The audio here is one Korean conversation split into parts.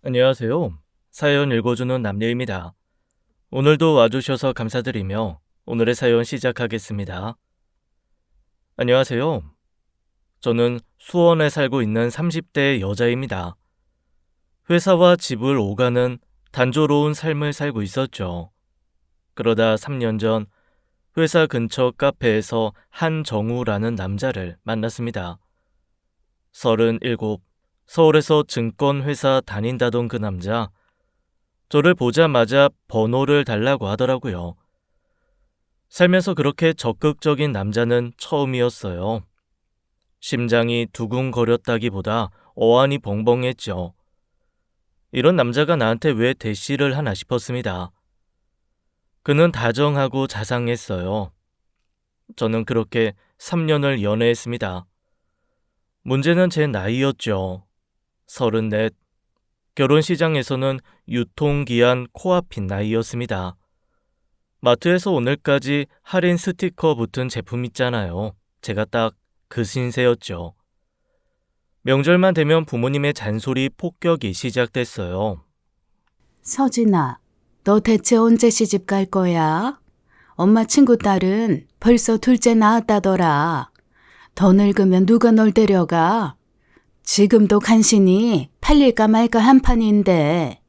안녕하세요. 사연 읽어주는 남녀입니다. 오늘도 와주셔서 감사드리며 오늘의 사연 시작하겠습니다. 안녕하세요. 저는 수원에 살고 있는 30대 여자입니다. 회사와 집을 오가는 단조로운 삶을 살고 있었죠. 그러다 3년 전 회사 근처 카페에서 한정우라는 남자를 만났습니다. 37, 서울에서 증권회사 다닌다던 그 남자, 저를 보자마자 번호를 달라고 하더라고요. 살면서 그렇게 적극적인 남자는 처음이었어요. 심장이 두근거렸다기보다 어안이 벙벙했죠. 이런 남자가 나한테 왜 대시를 하나 싶었습니다. 그는 다정하고 자상했어요. 저는 그렇게 3년을 연애했습니다. 문제는 제 나이였죠. 34. 결혼 시장에서는 유통기한 코앞인 나이였습니다. 마트에서 오늘까지 할인 스티커 붙은 제품 있잖아요. 제가 딱 그 신세였죠. 명절만 되면 부모님의 잔소리 폭격이 시작됐어요. 서진아, 너 대체 언제 시집 갈 거야? 엄마 친구 딸은 벌써 둘째 낳았다더라. 더 늙으면 누가 널 데려가? 지금도 간신히 팔릴까 말까 한판인데.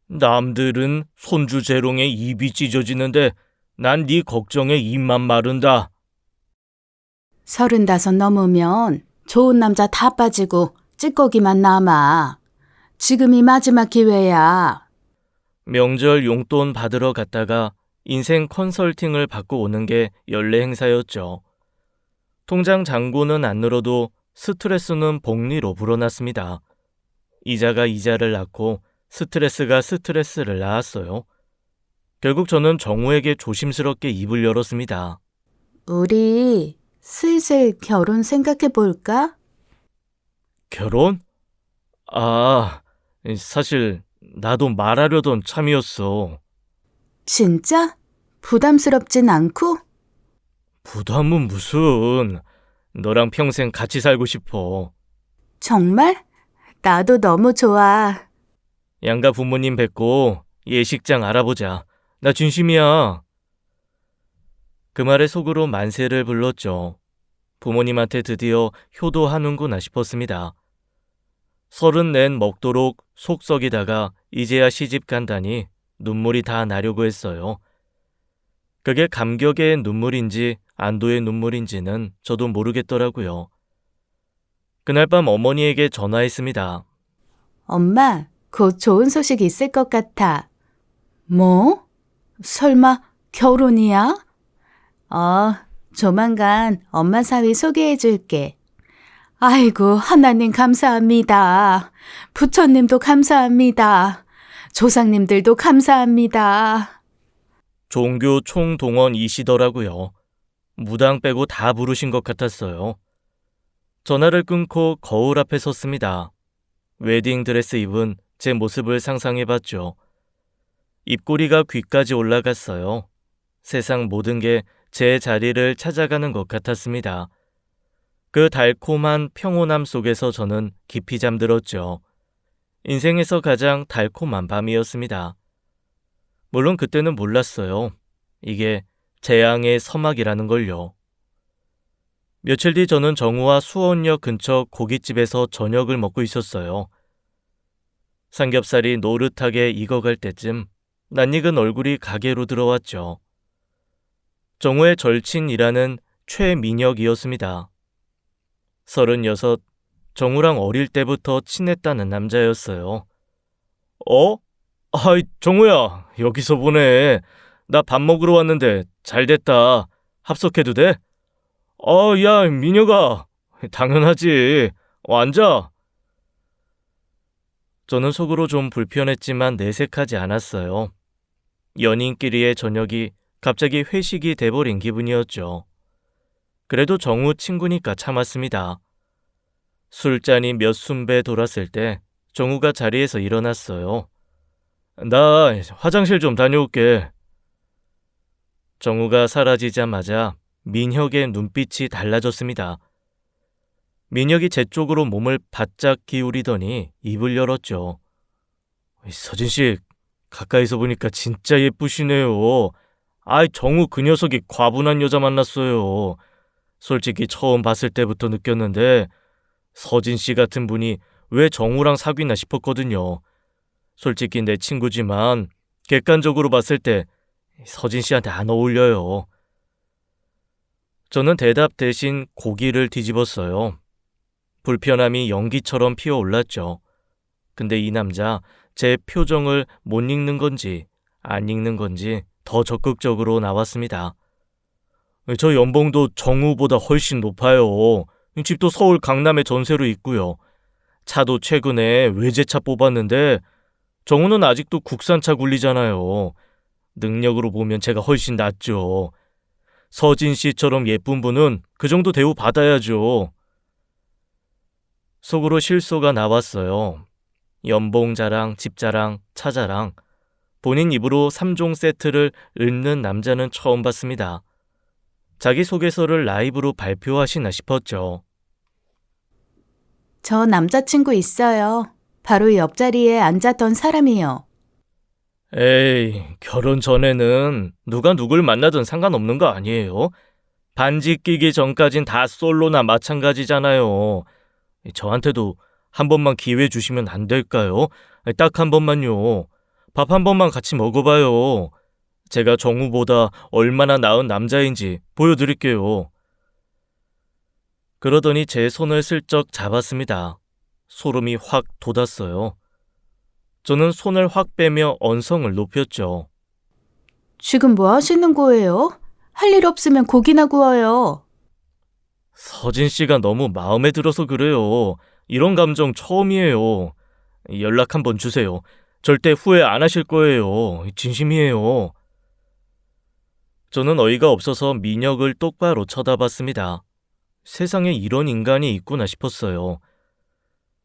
남들은 손주 재롱에 입이 찢어지는데 난 네 걱정에 입만 마른다. 35 넘으면 좋은 남자 다 빠지고 찌꺼기만 남아. 지금이 마지막 기회야. 명절 용돈 받으러 갔다가 인생 컨설팅을 받고 오는 게 연례 행사였죠. 통장 잔고는 안 늘어도 스트레스는 복리로 불어났습니다. 이자가 이자를 낳고 스트레스가 스트레스를 낳았어요. 결국 저는 정우에게 조심스럽게 입을 열었습니다. 우리 슬슬 결혼 생각해 볼까? 결혼? 아, 사실 나도 말하려던 참이었어. 진짜? 부담스럽진 않고? 부담은 무슨. 너랑 평생 같이 살고 싶어. 정말? 나도 너무 좋아. 양가 부모님 뵙고 예식장 알아보자. 나 진심이야. 그 말에 속으로 만세를 불렀죠. 부모님한테 드디어 효도하는구나 싶었습니다. 34 먹도록 속 썩이다가 이제야 시집 간다니 눈물이 다 나려고 했어요. 그게 감격의 눈물인지 안도의 눈물인지는 저도 모르겠더라고요. 그날 밤 어머니에게 전화했습니다. 엄마, 곧 좋은 소식 있을 것 같아. 뭐? 설마 결혼이야? 조만간 엄마 사위 소개해 줄게. 아이고, 하나님 감사합니다. 부처님도 감사합니다. 조상님들도 감사합니다. 종교 총동원이시더라고요. 무당 빼고 다 부르신 것 같았어요. 전화를 끊고 거울 앞에 섰습니다. 웨딩드레스 입은 제 모습을 상상해봤죠. 입꼬리가 귀까지 올라갔어요. 세상 모든 게 제 자리를 찾아가는 것 같았습니다. 그 달콤한 평온함 속에서 저는 깊이 잠들었죠. 인생에서 가장 달콤한 밤이었습니다. 물론 그때는 몰랐어요. 이게 재앙의 서막이라는 걸요. 며칠 뒤 저는 정우와 수원역 근처 고깃집에서 저녁을 먹고 있었어요. 삼겹살이 노릇하게 익어갈 때쯤 낯익은 얼굴이 가게로 들어왔죠. 정우의 절친이라는 최민혁이었습니다. 36, 정우랑 어릴 때부터 친했다는 남자였어요. 아이, 정우야, 여기서 보네. 나 밥 먹으러 왔는데 잘 됐다. 합석해도 돼? 야, 민혁아. 당연하지. 앉아. 저는 속으로 좀 불편했지만 내색하지 않았어요. 연인끼리의 저녁이 갑자기 회식이 돼버린 기분이었죠. 그래도 정우 친구니까 참았습니다. 술잔이 몇 순배 돌았을 때 정우가 자리에서 일어났어요. 나 화장실 좀 다녀올게. 정우가 사라지자마자 민혁의 눈빛이 달라졌습니다. 민혁이 제 쪽으로 몸을 바짝 기울이더니 입을 열었죠. 서진 씨, 가까이서 보니까 진짜 예쁘시네요. 아이, 정우 그 녀석이 과분한 여자 만났어요. 솔직히 처음 봤을 때부터 느꼈는데 서진 씨 같은 분이 왜 정우랑 사귀나 싶었거든요. 솔직히 내 친구지만 객관적으로 봤을 때 서진 씨한테 안 어울려요. 저는 대답 대신 고기를 뒤집었어요. 불편함이 연기처럼 피어올랐죠. 근데 이 남자 제 표정을 못 읽는 건지 안 읽는 건지 더 적극적으로 나왔습니다. 저 연봉도 정우보다 훨씬 높아요. 집도 서울 강남에 전세로 있고요. 차도 최근에 외제차 뽑았는데 정우는 아직도 국산차 굴리잖아요. 능력으로 보면 제가 훨씬 낫죠. 서진 씨처럼 예쁜 분은 그 정도 대우 받아야죠. 속으로 실소가 나왔어요. 연봉 자랑, 집 자랑, 차 자랑. 본인 입으로 3종 세트를 읊는 남자는 처음 봤습니다. 자기소개서를 라이브로 발표하시나 싶었죠. 저 남자친구 있어요. 바로 옆자리에 앉았던 사람이요. 에이, 결혼 전에는 누가 누굴 만나든 상관없는 거 아니에요? 반지 끼기 전까진 다 솔로나 마찬가지잖아요. 저한테도 한 번만 기회 주시면 안 될까요? 딱 한 번만요. 밥 한 번만 같이 먹어봐요. 제가 정우보다 얼마나 나은 남자인지 보여드릴게요. 그러더니 제 손을 슬쩍 잡았습니다. 소름이 확 돋았어요. 저는 손을 확 빼며 언성을 높였죠. 지금 뭐 하시는 거예요? 할 일 없으면 고기나 구워요. 서진 씨가 너무 마음에 들어서 그래요. 이런 감정 처음이에요. 연락 한번 주세요. 절대 후회 안 하실 거예요. 진심이에요. 저는 어이가 없어서 민혁을 똑바로 쳐다봤습니다. 세상에 이런 인간이 있구나 싶었어요.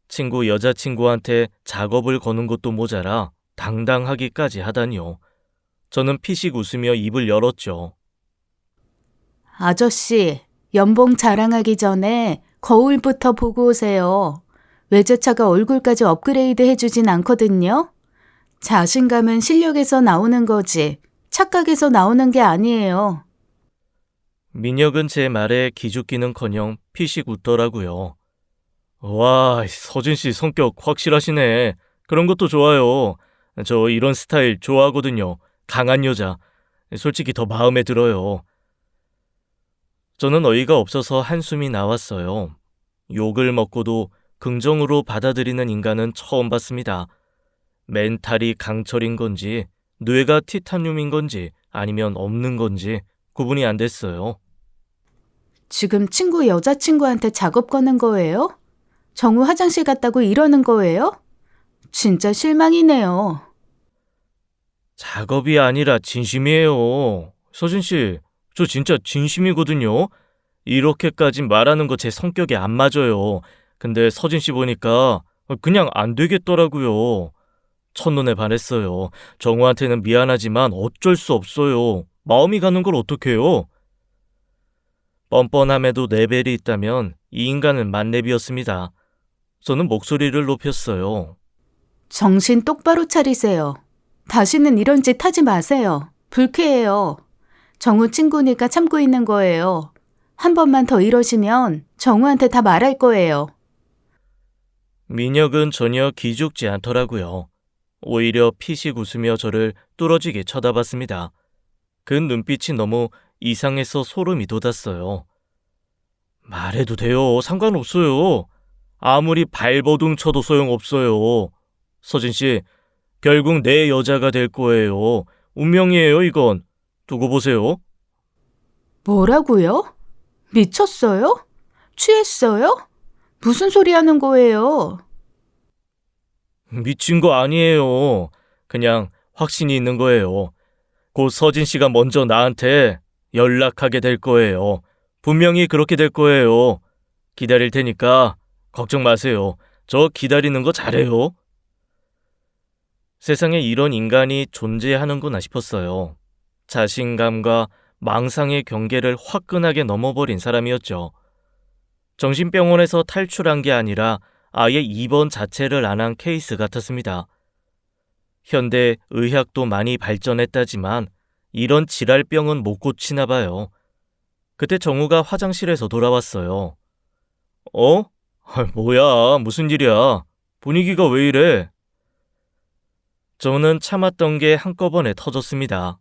친구 여자친구한테 작업을 거는 것도 모자라 당당하기까지 하다니요. 저는 피식 웃으며 입을 열었죠. 아저씨, 연봉 자랑하기 전에 거울부터 보고 오세요. 외제차가 얼굴까지 업그레이드 해주진 않거든요. 자신감은 실력에서 나오는 거지 착각에서 나오는 게 아니에요. 민혁은 제 말에 기죽기는커녕 피식 웃더라고요. 와, 서진 씨 성격 확실하시네. 그런 것도 좋아요. 저 이런 스타일 좋아하거든요. 강한 여자. 솔직히 더 마음에 들어요. 저는 어이가 없어서 한숨이 나왔어요. 욕을 먹고도 긍정으로 받아들이는 인간은 처음 봤습니다. 멘탈이 강철인 건지, 뇌가 티타늄인 건지, 아니면 없는 건지 구분이 안 됐어요. 지금 친구 여자친구한테 작업 거는 거예요? 정우 화장실 갔다고 이러는 거예요? 진짜 실망이네요. 작업이 아니라 진심이에요. 서진 씨, 저 진짜 진심이거든요. 이렇게까지 말하는 거 제 성격에 안 맞아요. 근데 서진 씨 보니까 그냥 안 되겠더라고요. 첫눈에 반했어요. 정우한테는 미안하지만 어쩔 수 없어요. 마음이 가는 걸 어떡해요? 뻔뻔함에도 레벨이 있다면 이 인간은 만렙이었습니다. 저는 목소리를 높였어요. 정신 똑바로 차리세요. 다시는 이런 짓 하지 마세요. 불쾌해요. 정우 친구니까 참고 있는 거예요. 한 번만 더 이러시면 정우한테 다 말할 거예요. 민혁은 전혀 기죽지 않더라고요. 오히려 피식 웃으며 저를 뚫어지게 쳐다봤습니다. 그 눈빛이 너무 이상해서 소름이 돋았어요. 말해도 돼요. 상관없어요. 아무리 발버둥 쳐도 소용없어요. 서진 씨, 결국 내 여자가 될 거예요. 운명이에요, 이건. 두고 보세요. 뭐라고요? 미쳤어요? 취했어요? 무슨 소리 하는 거예요? 미친 거 아니에요. 그냥 확신이 있는 거예요. 곧 서진 씨가 먼저 나한테 연락하게 될 거예요. 분명히 그렇게 될 거예요. 기다릴 테니까 걱정 마세요. 저 기다리는 거 잘해요. 세상에 이런 인간이 존재하는구나 싶었어요. 자신감과 망상의 경계를 화끈하게 넘어버린 사람이었죠. 정신병원에서 탈출한 게 아니라 아예 입원 자체를 안 한 케이스 같았습니다. 현대 의학도 많이 발전했다지만 이런 지랄병은 못 고치나 봐요. 그때 정우가 화장실에서 돌아왔어요. 어? 뭐야, 무슨 일이야? 분위기가 왜 이래? 저는 참았던 게 한꺼번에 터졌습니다.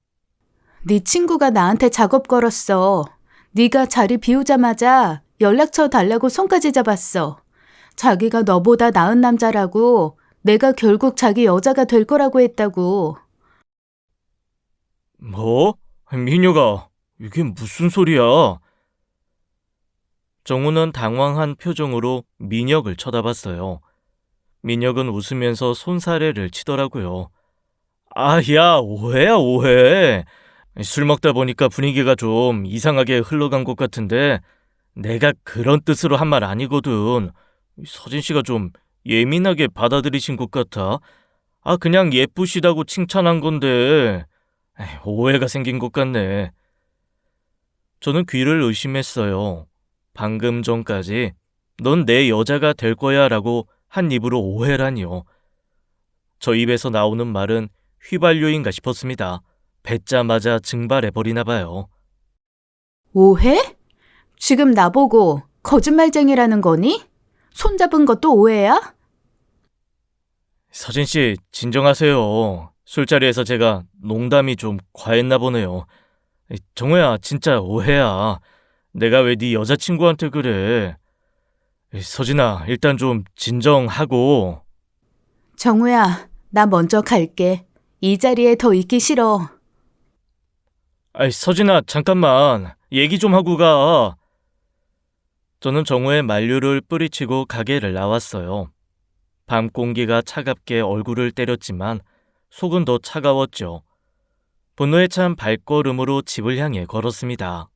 네 친구가 나한테 작업 걸었어. 네가 자리 비우자마자 연락처 달라고 손까지 잡았어. 자기가 너보다 나은 남자라고, 내가 결국 자기 여자가 될 거라고 했다고. 뭐? 민혁아, 이게 무슨 소리야? 정우는 당황한 표정으로 민혁을 쳐다봤어요. 민혁은 웃으면서 손사래를 치더라고요. 아, 야, 오해야, 오해. 술 먹다 보니까 분위기가 좀 이상하게 흘러간 것 같은데 내가 그런 뜻으로 한 말 아니거든. 서진 씨가 좀 예민하게 받아들이신 것 같아. 아, 그냥 예쁘시다고 칭찬한 건데 오해가 생긴 것 같네. 저는 귀를 의심했어요. 방금 전까지 넌 내 여자가 될 거야 라고 한 입으로 오해라니요. 저 입에서 나오는 말은 휘발유인가 싶었습니다. 뱉자마자 증발해버리나 봐요. 오해? 지금 나보고 거짓말쟁이라는 거니? 손잡은 것도 오해야? 서진 씨, 진정하세요. 술자리에서 제가 농담이 좀 과했나 보네요. 정우야, 진짜 오해야. 내가 왜 네 여자친구한테 그래? 서진아, 일단 좀 진정하고. 정우야, 나 먼저 갈게. 이 자리에 더 있기 싫어. 서진아, 잠깐만. 얘기 좀 하고 가. 저는 정우의 만류를 뿌리치고 가게를 나왔어요. 밤 공기가 차갑게 얼굴을 때렸지만 속은 더 차가웠죠. 분노에 찬 발걸음으로 집을 향해 걸었습니다.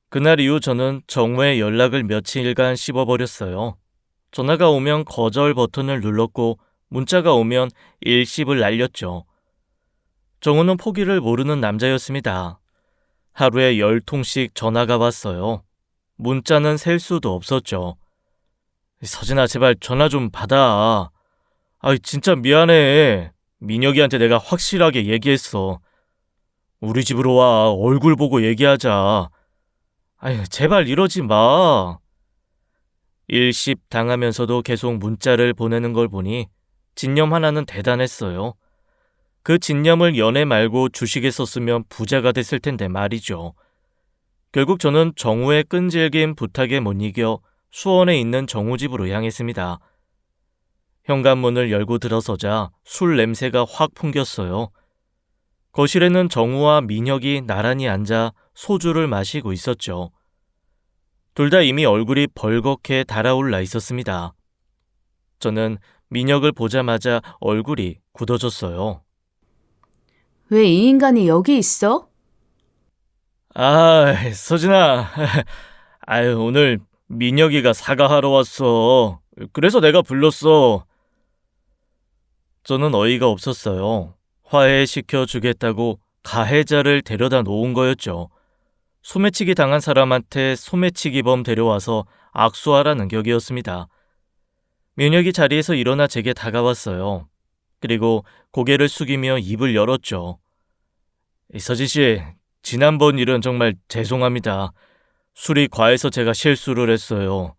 그날 이후 저는 정우의 연락을 며칠간 씹어버렸어요. 전화가 오면 거절 버튼을 눌렀고 문자가 오면 일십을 날렸죠. 정우는 포기를 모르는 남자였습니다. 하루에 10통씩 전화가 왔어요. 문자는 셀 수도 없었죠. 서진아, 제발 전화 좀 받아. 진짜 미안해. 민혁이한테 내가 확실하게 얘기했어. 우리 집으로 와. 얼굴 보고 얘기하자. 제발 이러지 마. 일십 당하면서도 계속 문자를 보내는 걸 보니 진념 하나는 대단했어요. 그 진념을 연애 말고 주식에 썼으면 부자가 됐을 텐데 말이죠. 결국 저는 정우의 끈질긴 부탁에 못 이겨 수원에 있는 정우 집으로 향했습니다. 현관문을 열고 들어서자 술 냄새가 확 풍겼어요. 거실에는 정우와 민혁이 나란히 앉아 소주를 마시고 있었죠. 둘 다 이미 얼굴이 벌겋게 달아올라 있었습니다. 저는 민혁을 보자마자 얼굴이 굳어졌어요. 왜 이 인간이 여기 있어? 서진아. 오늘 민혁이가 사과하러 왔어. 그래서 내가 불렀어. 저는 어이가 없었어요. 화해시켜 주겠다고 가해자를 데려다 놓은 거였죠. 소매치기 당한 사람한테 소매치기범 데려와서 악수하라는 격이었습니다. 민혁이 자리에서 일어나 제게 다가왔어요. 그리고 고개를 숙이며 입을 열었죠. 서진 씨, 지난번 일은 정말 죄송합니다. 술이 과해서 제가 실수를 했어요.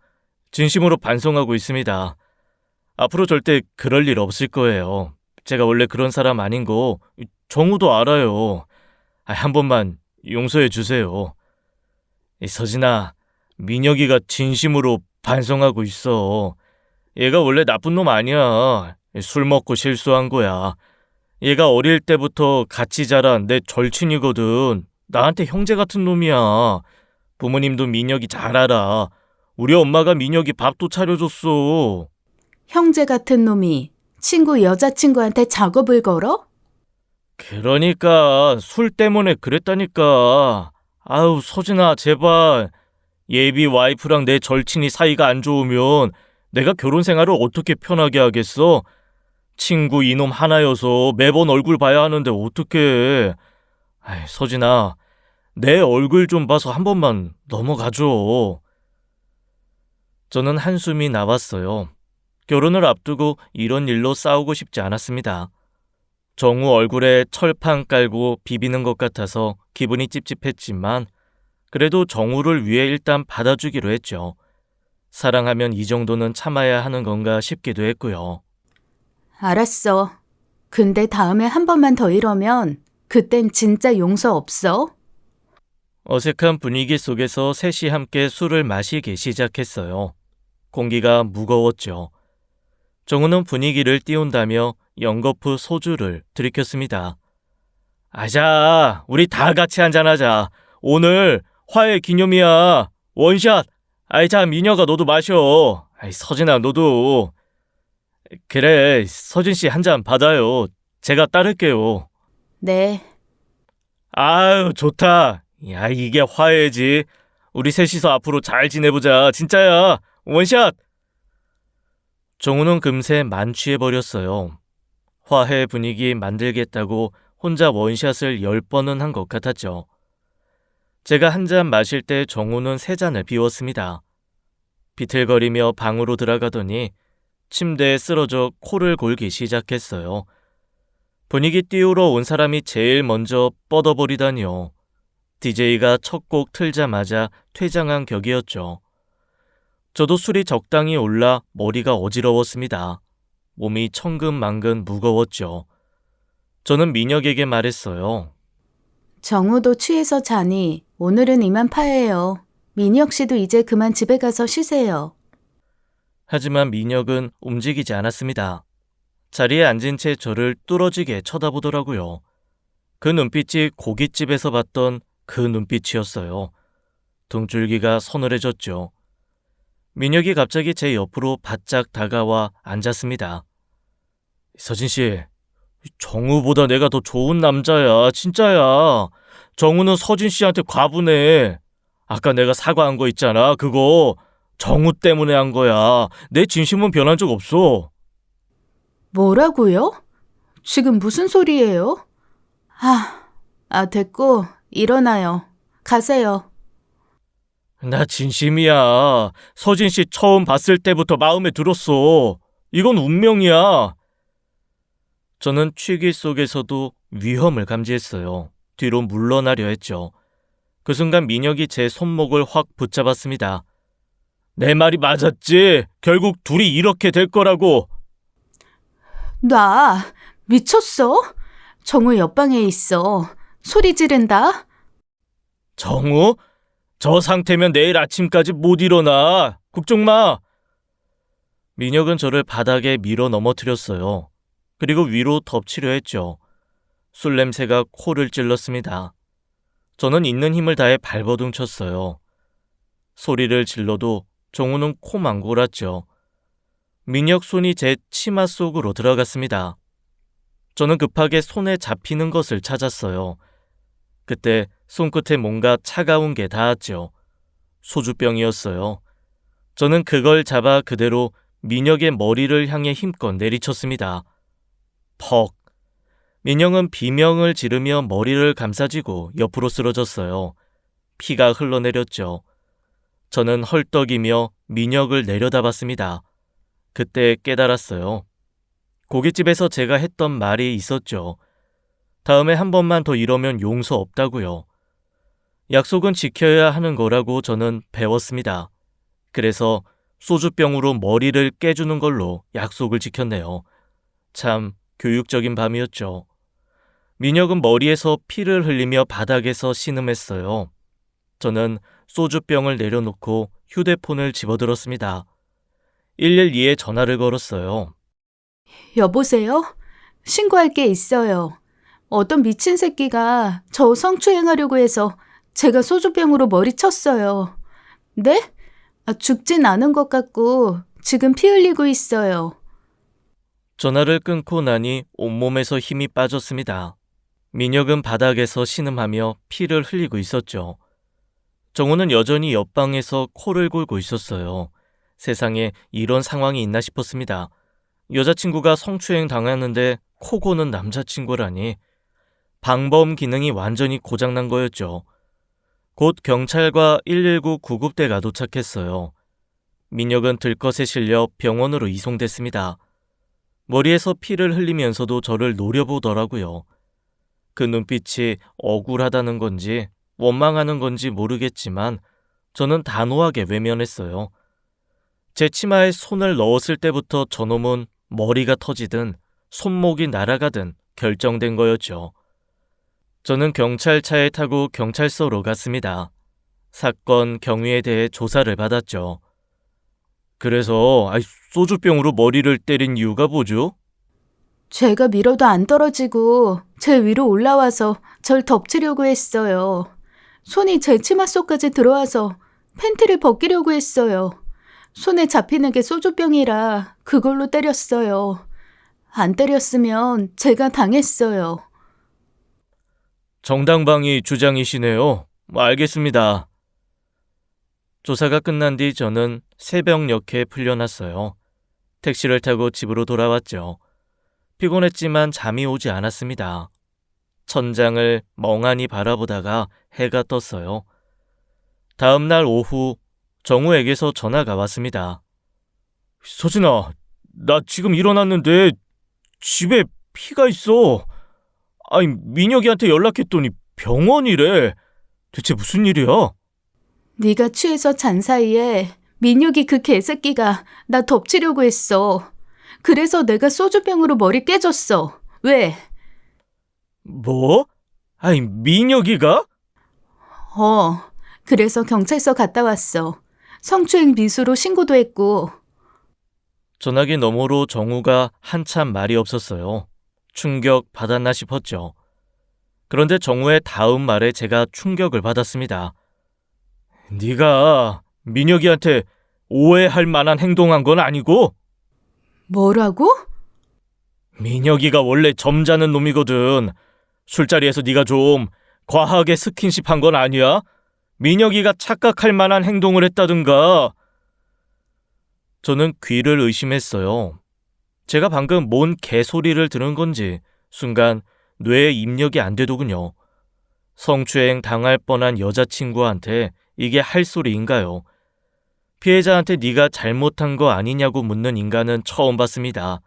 진심으로 반성하고 있습니다. 앞으로 절대 그럴 일 없을 거예요. 제가 원래 그런 사람 아닌 거 정우도 알아요. 한 번만 용서해 주세요. 서진아, 민혁이가 진심으로 반성하고 있어. 얘가 원래 나쁜 놈 아니야. 술 먹고 실수한 거야. 얘가 어릴 때부터 같이 자란 내 절친이거든. 나한테 형제 같은 놈이야. 부모님도 민혁이 잘 알아. 우리 엄마가 민혁이 밥도 차려줬어. 형제 같은 놈이 친구 여자친구한테 작업을 걸어? 그러니까 술 때문에 그랬다니까. 서진아, 제발. 예비 와이프랑 내 절친이 사이가 안 좋으면 내가 결혼 생활을 어떻게 편하게 하겠어? 친구 이놈 하나여서 매번 얼굴 봐야 하는데 어떡해. 서진아, 내 얼굴 좀 봐서 한 번만 넘어가줘. 저는 한숨이 나왔어요. 결혼을 앞두고 이런 일로 싸우고 싶지 않았습니다. 정우 얼굴에 철판 깔고 비비는 것 같아서 기분이 찝찝했지만 그래도 정우를 위해 일단 받아주기로 했죠. 사랑하면 이 정도는 참아야 하는 건가 싶기도 했고요. 알았어. 근데 다음에 한 번만 더 이러면 그땐 진짜 용서 없어? 어색한 분위기 속에서 셋이 함께 술을 마시기 시작했어요. 공기가 무거웠죠. 정우는 분위기를 띄운다며 연거푸 소주를 들이켰습니다. 아자, 우리 다 같이 한잔하자. 오늘 화해 기념이야. 원샷. 아이, 자, 민혁아, 너도 마셔. 아이, 서진아, 너도. 그래, 서진 씨 한 잔 받아요. 제가 따를게요. 네. 아유, 좋다. 야, 이게 화해지. 우리 셋이서 앞으로 잘 지내보자. 진짜야. 원샷. 정우는 금세 만취해버렸어요. 화해 분위기 만들겠다고 혼자 원샷을 10번은 한 것 같았죠. 제가 한 잔 마실 때 정우는 3잔을 비웠습니다. 비틀거리며 방으로 들어가더니 침대에 쓰러져 코를 골기 시작했어요. 분위기 띄우러 온 사람이 제일 먼저 뻗어버리다니요. DJ가 첫 곡 틀자마자 퇴장한 격이었죠. 저도 술이 적당히 올라 머리가 어지러웠습니다. 몸이 천근만근 무거웠죠. 저는 민혁에게 말했어요. 정우도 취해서 자니 오늘은 이만 파해요. 민혁 씨도 이제 그만 집에 가서 쉬세요. 하지만 민혁은 움직이지 않았습니다. 자리에 앉은 채 저를 뚫어지게 쳐다보더라고요. 그 눈빛이 고깃집에서 봤던 그 눈빛이었어요. 등줄기가 서늘해졌죠. 민혁이 갑자기 제 옆으로 바짝 다가와 앉았습니다. 서진 씨, 정우보다 내가 더 좋은 남자야. 진짜야. 정우는 서진 씨한테 과분해. 아까 내가 사과한 거 있잖아. 그거 정우 때문에 한 거야. 내 진심은 변한 적 없어. 뭐라고요? 지금 무슨 소리예요? 됐고, 일어나요. 가세요. 나 진심이야. 서진 씨 처음 봤을 때부터 마음에 들었어. 이건 운명이야. 저는 취기 속에서도 위험을 감지했어요. 뒤로 물러나려 했죠. 그 순간 민혁이 제 손목을 확 붙잡았습니다. 내 말이 맞았지? 결국 둘이 이렇게 될 거라고. 나 미쳤어? 정우 옆방에 있어. 소리 지른다. 정우? 저 상태면 내일 아침까지 못 일어나. 걱정 마. 민혁은 저를 바닥에 밀어 넘어뜨렸어요. 그리고 위로 덮치려 했죠. 술 냄새가 코를 찔렀습니다. 저는 있는 힘을 다해 발버둥 쳤어요. 소리를 질러도 정우는 코만 골았죠. 민혁 손이 제 치마 속으로 들어갔습니다. 저는 급하게 손에 잡히는 것을 찾았어요. 그때 손끝에 뭔가 차가운 게 닿았죠. 소주병이었어요. 저는 그걸 잡아 그대로 민혁의 머리를 향해 힘껏 내리쳤습니다. 퍽. 민혁은 비명을 지르며 머리를 감싸쥐고 옆으로 쓰러졌어요. 피가 흘러내렸죠. 저는 헐떡이며 민혁을 내려다봤습니다. 그때 깨달았어요. 고깃집에서 제가 했던 말이 있었죠. 다음에 한 번만 더 이러면 용서 없다고요. 약속은 지켜야 하는 거라고 저는 배웠습니다. 그래서 소주병으로 머리를 깨주는 걸로 약속을 지켰네요. 참 교육적인 밤이었죠. 민혁은 머리에서 피를 흘리며 바닥에서 신음했어요. 저는 소주병을 내려놓고 휴대폰을 집어들었습니다. 112에 전화를 걸었어요. 여보세요? 신고할 게 있어요. 어떤 미친 새끼가 저 성추행하려고 해서 제가 소주병으로 머리 쳤어요. 네? 죽진 않은 것 같고 지금 피 흘리고 있어요. 전화를 끊고 나니 온몸에서 힘이 빠졌습니다. 민혁은 바닥에서 신음하며 피를 흘리고 있었죠. 정우는 여전히 옆방에서 코를 골고 있었어요. 세상에 이런 상황이 있나 싶었습니다. 여자친구가 성추행 당했는데 코 고는 남자친구라니. 방범 기능이 완전히 고장난 거였죠. 곧 경찰과 119 구급대가 도착했어요. 민혁은 들것에 실려 병원으로 이송됐습니다. 머리에서 피를 흘리면서도 저를 노려보더라고요. 그 눈빛이 억울하다는 건지 원망하는 건지 모르겠지만 저는 단호하게 외면했어요. 제 치마에 손을 넣었을 때부터 저놈은 머리가 터지든 손목이 날아가든 결정된 거였죠. 저는 경찰차에 타고 경찰서로 갔습니다. 사건 경위에 대해 조사를 받았죠. 그래서 소주병으로 머리를 때린 이유가 뭐죠? 제가 밀어도 안 떨어지고 제 위로 올라와서 절 덮치려고 했어요. 손이 제 치마 속까지 들어와서 팬티를 벗기려고 했어요. 손에 잡히는 게 소주병이라 그걸로 때렸어요. 안 때렸으면 제가 당했어요. 정당방위 주장이시네요. 알겠습니다. 조사가 끝난 뒤 저는 새벽녘에 풀려났어요. 택시를 타고 집으로 돌아왔죠. 피곤했지만 잠이 오지 않았습니다. 천장을 멍하니 바라보다가 해가 떴어요. 다음 날 오후 정우에게서 전화가 왔습니다. 서진아, 나 지금 일어났는데 집에 피가 있어. 민혁이한테 연락했더니 병원이래. 대체 무슨 일이야? 네가 취해서 잔 사이에 민혁이 그 개새끼가 나 덮치려고 했어. 그래서 내가 소주병으로 머리 깨졌어. 왜? 뭐? 민혁이가? 그래서 경찰서 갔다 왔어. 성추행 미수로 신고도 했고. 전화기 너머로 정우가 한참 말이 없었어요. 충격 받았나 싶었죠. 그런데 정우의 다음 말에 제가 충격을 받았습니다. 네가 민혁이한테 오해할 만한 행동한 건 아니고? 뭐라고? 민혁이가 원래 점잖은 놈이거든. 술자리에서 네가 좀 과하게 스킨십한 건 아니야? 민혁이가 착각할 만한 행동을 했다든가. 저는 귀를 의심했어요. 제가 방금 뭔 개소리를 들은 건지 순간 뇌에 입력이 안 되더군요. 성추행 당할 뻔한 여자친구한테 이게 할 소리인가요? 피해자한테 네가 잘못한 거 아니냐고 묻는 인간은 처음 봤습니다.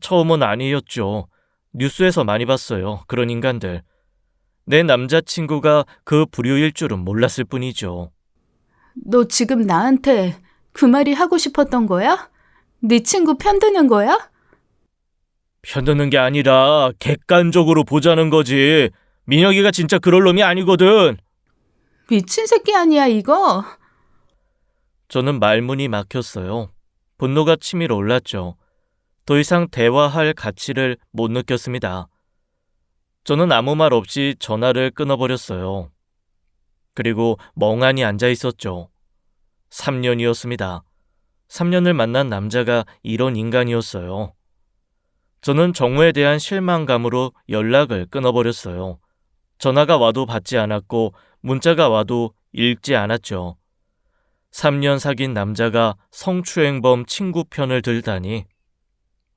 처음은 아니었죠. 뉴스에서 많이 봤어요. 그런 인간들. 내 남자친구가 그 부류일 줄은 몰랐을 뿐이죠. 너 지금 나한테 그 말이 하고 싶었던 거야? 네 친구 편드는 거야? 편드는 게 아니라 객관적으로 보자는 거지. 민혁이가 진짜 그럴 놈이 아니거든. 미친 새끼 아니야 이거? 저는 말문이 막혔어요. 분노가 치밀어 올랐죠. 더 이상 대화할 가치를 못 느꼈습니다. 저는 아무 말 없이 전화를 끊어버렸어요. 그리고 멍하니 앉아 있었죠. 3년이었습니다. 3년을 만난 남자가 이런 인간이었어요. 저는 정우에 대한 실망감으로 연락을 끊어버렸어요. 전화가 와도 받지 않았고 문자가 와도 읽지 않았죠. 3년 사귄 남자가 성추행범 친구 편을 들다니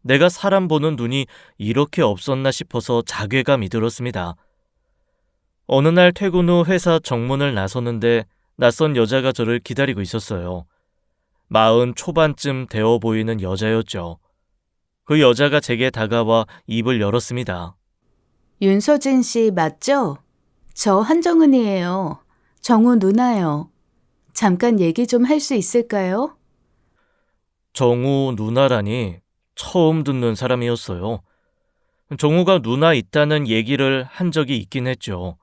내가 사람 보는 눈이 이렇게 없었나 싶어서 자괴감이 들었습니다. 어느 날 퇴근 후 회사 정문을 나서는데 낯선 여자가 저를 기다리고 있었어요. 40 초반쯤 되어 보이는 여자였죠. 그 여자가 제게 다가와 입을 열었습니다. 윤서진 씨 맞죠? 저 한정은이에요. 정우 누나요. 잠깐 얘기 좀 할 수 있을까요? 정우 누나라니 처음 듣는 사람이었어요. 정우가 누나 있다는 얘기를 한 적이 있긴 했죠.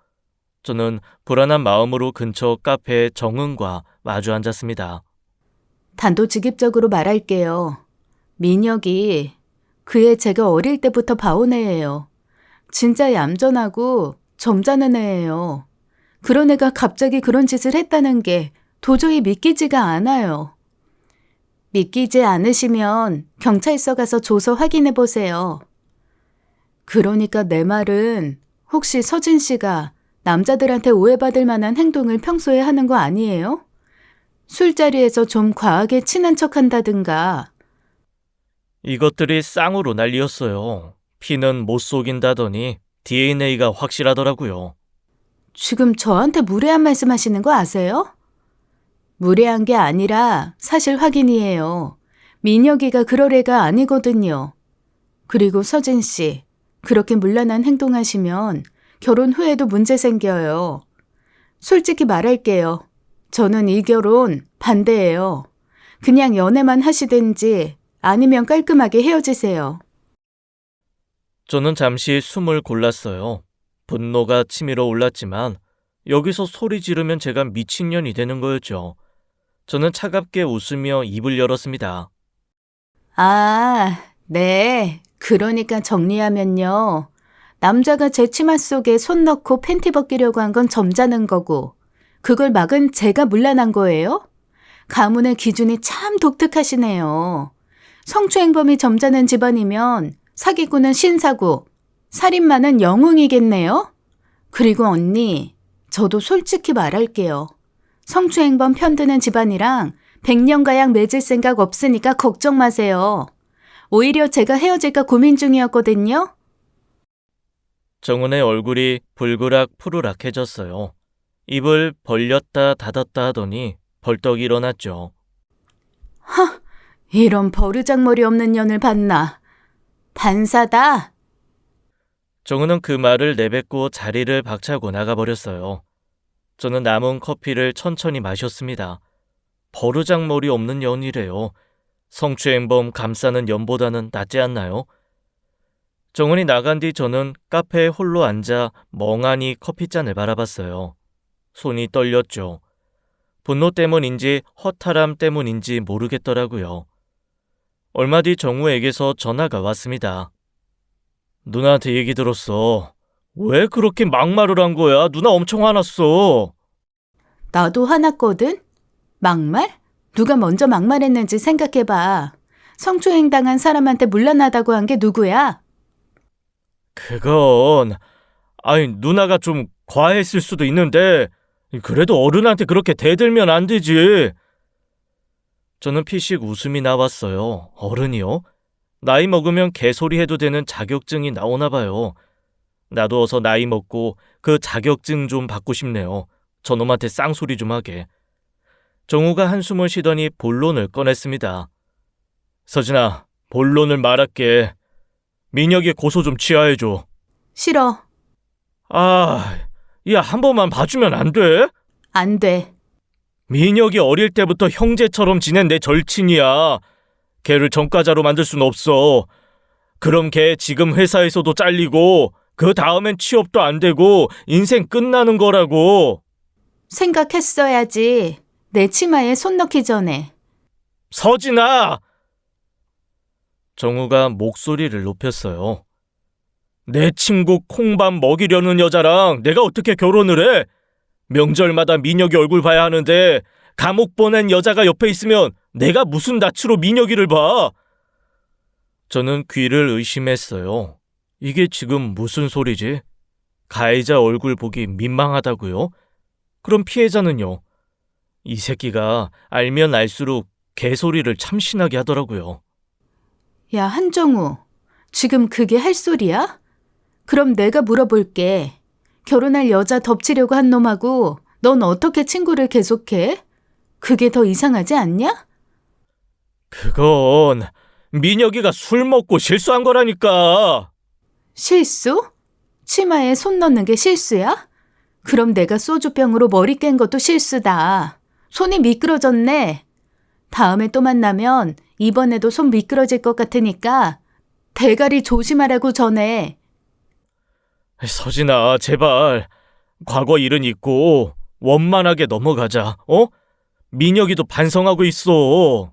저는 불안한 마음으로 근처 카페에 정은과 마주 앉았습니다. 단도직입적으로 말할게요. 민혁이 그 애 제가 어릴 때부터 봐온 애예요. 진짜 얌전하고 점잖은 애예요. 그런 애가 갑자기 그런 짓을 했다는 게 도저히 믿기지가 않아요. 믿기지 않으시면 경찰서 가서 조서 확인해 보세요. 그러니까 내 말은 혹시 서진 씨가 남자들한테 오해받을 만한 행동을 평소에 하는 거 아니에요? 술자리에서 좀 과하게 친한 척 한다든가. 이것들이 쌍으로 난리였어요. 피는 못 속인다더니 DNA가 확실하더라고요. 지금 저한테 무례한 말씀하시는 거 아세요? 무례한 게 아니라 사실 확인이에요. 민혁이가 그럴 애가 아니거든요. 그리고 서진 씨, 그렇게 문란한 행동하시면 결혼 후에도 문제 생겨요. 솔직히 말할게요. 저는 이 결혼 반대예요. 그냥 연애만 하시든지 아니면 깔끔하게 헤어지세요. 저는 잠시 숨을 골랐어요. 분노가 치밀어 올랐지만 여기서 소리 지르면 제가 미친년이 되는 거였죠. 저는 차갑게 웃으며 입을 열었습니다. 아, 네. 그러니까 정리하면요. 남자가 제 치마 속에 손 넣고 팬티 벗기려고 한 건 점잖은 거고, 그걸 막은 제가 문란한 거예요? 가문의 기준이 참 독특하시네요. 성추행범이 점잖은 집안이면 사기꾼은 신사고, 살인마는 영웅이겠네요? 그리고 언니, 저도 솔직히 말할게요. 성추행범 편드는 집안이랑 100년가량 맺을 생각 없으니까 걱정 마세요. 오히려 제가 헤어질까 고민 중이었거든요. 정은의 얼굴이 불그락 푸르락해졌어요. 입을 벌렸다 닫았다 하더니 벌떡 일어났죠. 이런 버르장머리 없는 년을 봤나. 반사다. 정은은 그 말을 내뱉고 자리를 박차고 나가버렸어요. 저는 남은 커피를 천천히 마셨습니다. 버르장머리 없는 년이래요. 성추행범 감싸는 년보다는 낫지 않나요? 정은이 나간 뒤 저는 카페에 홀로 앉아 멍하니 커피잔을 바라봤어요. 손이 떨렸죠. 분노 때문인지 허탈함 때문인지 모르겠더라고요. 얼마 뒤 정우에게서 전화가 왔습니다. 누나한테 얘기 들었어. 왜 그렇게 막말을 한 거야? 누나 엄청 화났어. 나도 화났거든? 막말? 누가 먼저 막말했는지 생각해봐. 성추행 당한 사람한테 문란하다고 한 게 누구야? 그건 아니 누나가 좀 과했을 수도 있는데 그래도 어른한테 그렇게 대들면 안 되지. 저는 피식 웃음이 나왔어요. 어른이요? 나이 먹으면 개소리 해도 되는 자격증이 나오나 봐요. 나도 어서 나이 먹고 그 자격증 좀 받고 싶네요. 저놈한테 쌍소리 좀 하게. 정우가 한숨을 쉬더니 본론을 꺼냈습니다. 서진아, 본론을 말할게. 민혁이 고소 좀 취하해줘. 싫어. 야, 한 번만 봐주면 안 돼? 안 돼. 민혁이 어릴 때부터 형제처럼 지낸 내 절친이야. 걔를 전과자로 만들 순 없어. 그럼 걔 지금 회사에서도 잘리고 그 다음엔 취업도 안 되고 인생 끝나는 거라고. 생각했어야지. 내 치마에 손 넣기 전에. 서진아! 정우가 목소리를 높였어요. 내 친구 콩밥 먹이려는 여자랑 내가 어떻게 결혼을 해? 명절마다 민혁이 얼굴 봐야 하는데 감옥 보낸 여자가 옆에 있으면 내가 무슨 낯으로 민혁이를 봐? 저는 귀를 의심했어요. 이게 지금 무슨 소리지? 가해자 얼굴 보기 민망하다고요? 그럼 피해자는요? 이 새끼가 알면 알수록 개소리를 참 신나게 하더라고요. 야, 한정우. 지금 그게 할 소리야? 그럼 내가 물어볼게. 결혼할 여자 덮치려고 한 놈하고 넌 어떻게 친구를 계속해? 그게 더 이상하지 않냐? 그건 민혁이가 술 먹고 실수한 거라니까. 실수? 치마에 손 넣는 게 실수야? 그럼 내가 소주병으로 머리 깬 것도 실수다. 손이 미끄러졌네. 다음에 또 만나면 이번에도 손 미끄러질 것 같으니까 대가리 조심하라고 전해. 서진아, 제발. 과거 일은 잊고 원만하게 넘어가자. 어? 민혁이도 반성하고 있어.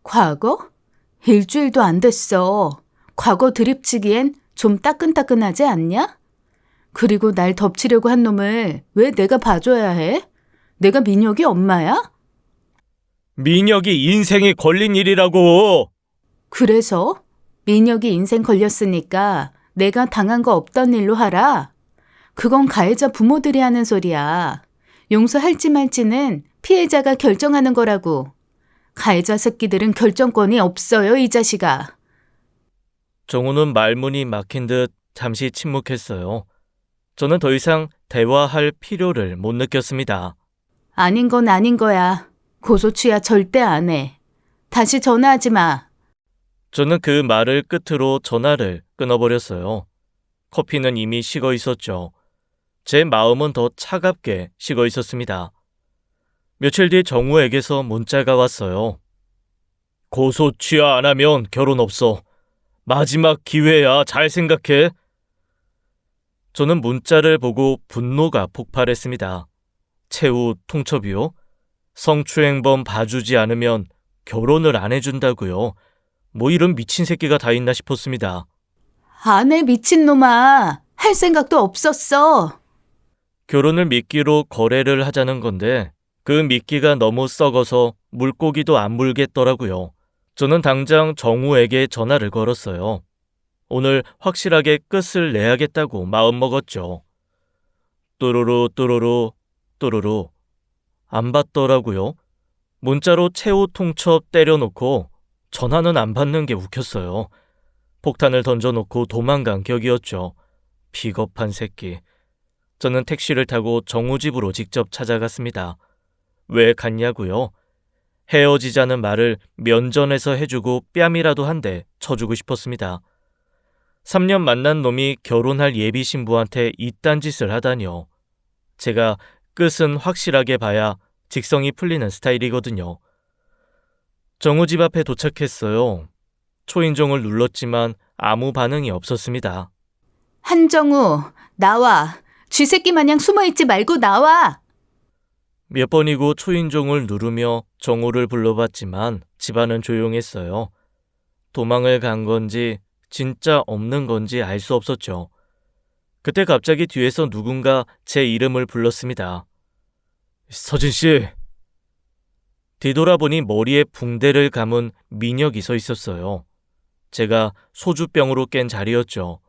과거? 일주일도 안 됐어. 과거 드립치기엔 좀 따끈따끈하지 않냐? 그리고 날 덮치려고 한 놈을 왜 내가 봐줘야 해? 내가 민혁이 엄마야? 민혁이 인생에 걸린 일이라고. 그래서 민혁이 인생 걸렸으니까 내가 당한 거 없던 일로 하라. 그건 가해자 부모들이 하는 소리야. 용서할지 말지는 피해자가 결정하는 거라고. 가해자 새끼들은 결정권이 없어요, 이 자식아. 정우는 말문이 막힌 듯 잠시 침묵했어요. 저는 더 이상 대화할 필요를 못 느꼈습니다. 아닌 건 아닌 거야. 고소 취하 절대 안 해. 다시 전화하지 마. 저는 그 말을 끝으로 전화를 끊어버렸어요. 커피는 이미 식어 있었죠. 제 마음은 더 차갑게 식어 있었습니다. 며칠 뒤 정우에게서 문자가 왔어요. 고소 취하 안 하면 결혼 없어. 마지막 기회야. 잘 생각해. 저는 문자를 보고 분노가 폭발했습니다. 최후 통첩이요? 성추행범 봐주지 않으면 결혼을 안 해준다고요. 뭐 이런 미친 새끼가 다 있나 싶었습니다. 아내 미친놈아. 할 생각도 없었어. 결혼을 미끼로 거래를 하자는 건데 그 미끼가 너무 썩어서 물고기도 안 물겠더라고요. 저는 당장 정우에게 전화를 걸었어요. 오늘 확실하게 끝을 내야겠다고 마음먹었죠. 또로로 또로로 또로로 안 받더라고요. 문자로 최후 통첩 때려놓고 전화는 안 받는 게 웃겼어요. 폭탄을 던져놓고 도망간 격이었죠. 비겁한 새끼. 저는 택시를 타고 정우 집으로 직접 찾아갔습니다. 왜 갔냐고요? 헤어지자는 말을 면전에서 해주고 뺨이라도 한 대 쳐주고 싶었습니다. 3년 만난 놈이 결혼할 예비 신부한테 이딴 짓을 하다니요. 제가 끝은 확실하게 봐야 직성이 풀리는 스타일이거든요. 정우 집 앞에 도착했어요. 초인종을 눌렀지만 아무 반응이 없었습니다. 한정우, 나와. 쥐새끼 마냥 숨어있지 말고 나와. 몇 번이고 초인종을 누르며 정우를 불러봤지만 집안은 조용했어요. 도망을 간 건지 진짜 없는 건지 알 수 없었죠. 그때 갑자기 뒤에서 누군가 제 이름을 불렀습니다. 서진 씨. 뒤돌아보니 머리에 붕대를 감은 민혁이 서 있었어요. 제가 소주병으로 깬 자리였죠.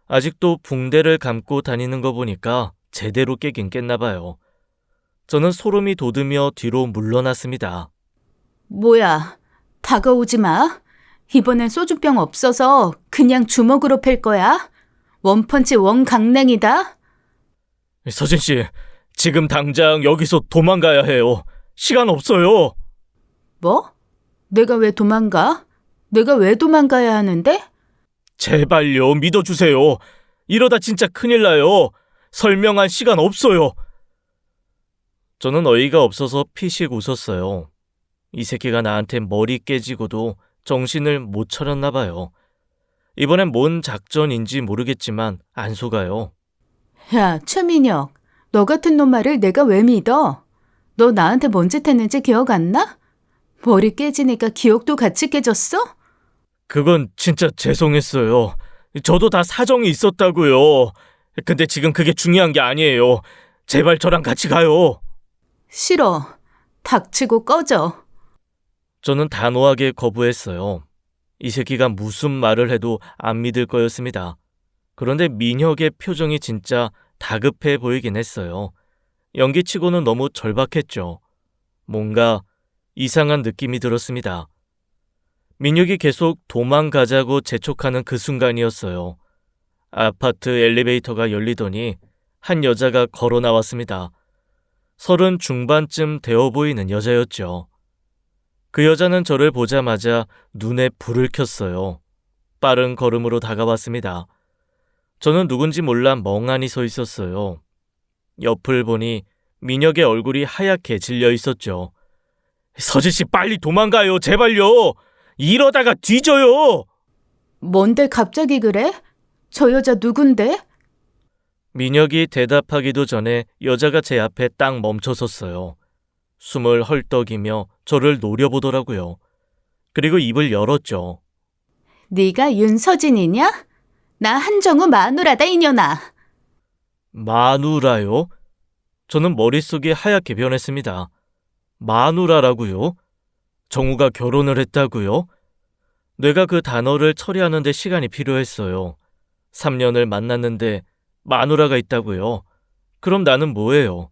아직도 붕대를 감고 다니는 거 보니까 제대로 깨긴 깼나 봐요. 저는 소름이 돋으며 뒤로 물러났습니다. 뭐야, 다가오지 마. 이번엔 소주병 없어서 그냥 주먹으로 팰 거야. 원펀치 원강냉이다. 서진 씨, 지금 당장 여기서 도망가야 해요. 시간 없어요. 뭐? 내가 왜 도망가? 내가 왜 도망가야 하는데? 제발요, 믿어주세요. 이러다 진짜 큰일 나요. 설명할 시간 없어요. 저는 어이가 없어서 피식 웃었어요. 이 새끼가 나한테 머리 깨지고도 정신을 못 차렸나 봐요. 이번엔 뭔 작전인지 모르겠지만 안 속아요. 야, 최민혁. 너 같은 놈 말을 내가 왜 믿어? 너 나한테 뭔 짓 했는지 기억 안 나? 머리 깨지니까 기억도 같이 깨졌어? 그건 진짜 죄송했어요. 저도 다 사정이 있었다고요. 근데 지금 그게 중요한 게 아니에요. 제발 저랑 같이 가요. 싫어. 닥치고 꺼져. 저는 단호하게 거부했어요. 이 새끼가 무슨 말을 해도 안 믿을 거였습니다. 그런데 민혁의 표정이 진짜 다급해 보이긴 했어요. 연기치고는 너무 절박했죠. 뭔가 이상한 느낌이 들었습니다. 민혁이 계속 도망가자고 재촉하는 그 순간이었어요. 아파트 엘리베이터가 열리더니 한 여자가 걸어 나왔습니다. 30 중반쯤 되어 보이는 여자였죠. 그 여자는 저를 보자마자 눈에 불을 켰어요. 빠른 걸음으로 다가왔습니다. 저는 누군지 몰라 멍하니 서 있었어요. 옆을 보니 민혁의 얼굴이 하얗게 질려 있었죠. 서진 씨 빨리 도망가요. 제발요. 이러다가 뒤져요. 뭔데 갑자기 그래? 저 여자 누군데? 민혁이 대답하기도 전에 여자가 제 앞에 딱 멈춰섰어요. 숨을 헐떡이며 저를 노려보더라고요. 그리고 입을 열었죠. 네가 윤서진이냐? 나 한정우 마누라다 이년아. 마누라요? 저는 머릿속이 하얗게 변했습니다. 마누라라고요? 정우가 결혼을 했다고요? 뇌가 그 단어를 처리하는 데 시간이 필요했어요. 3년을 만났는데 마누라가 있다고요? 그럼 나는 뭐예요?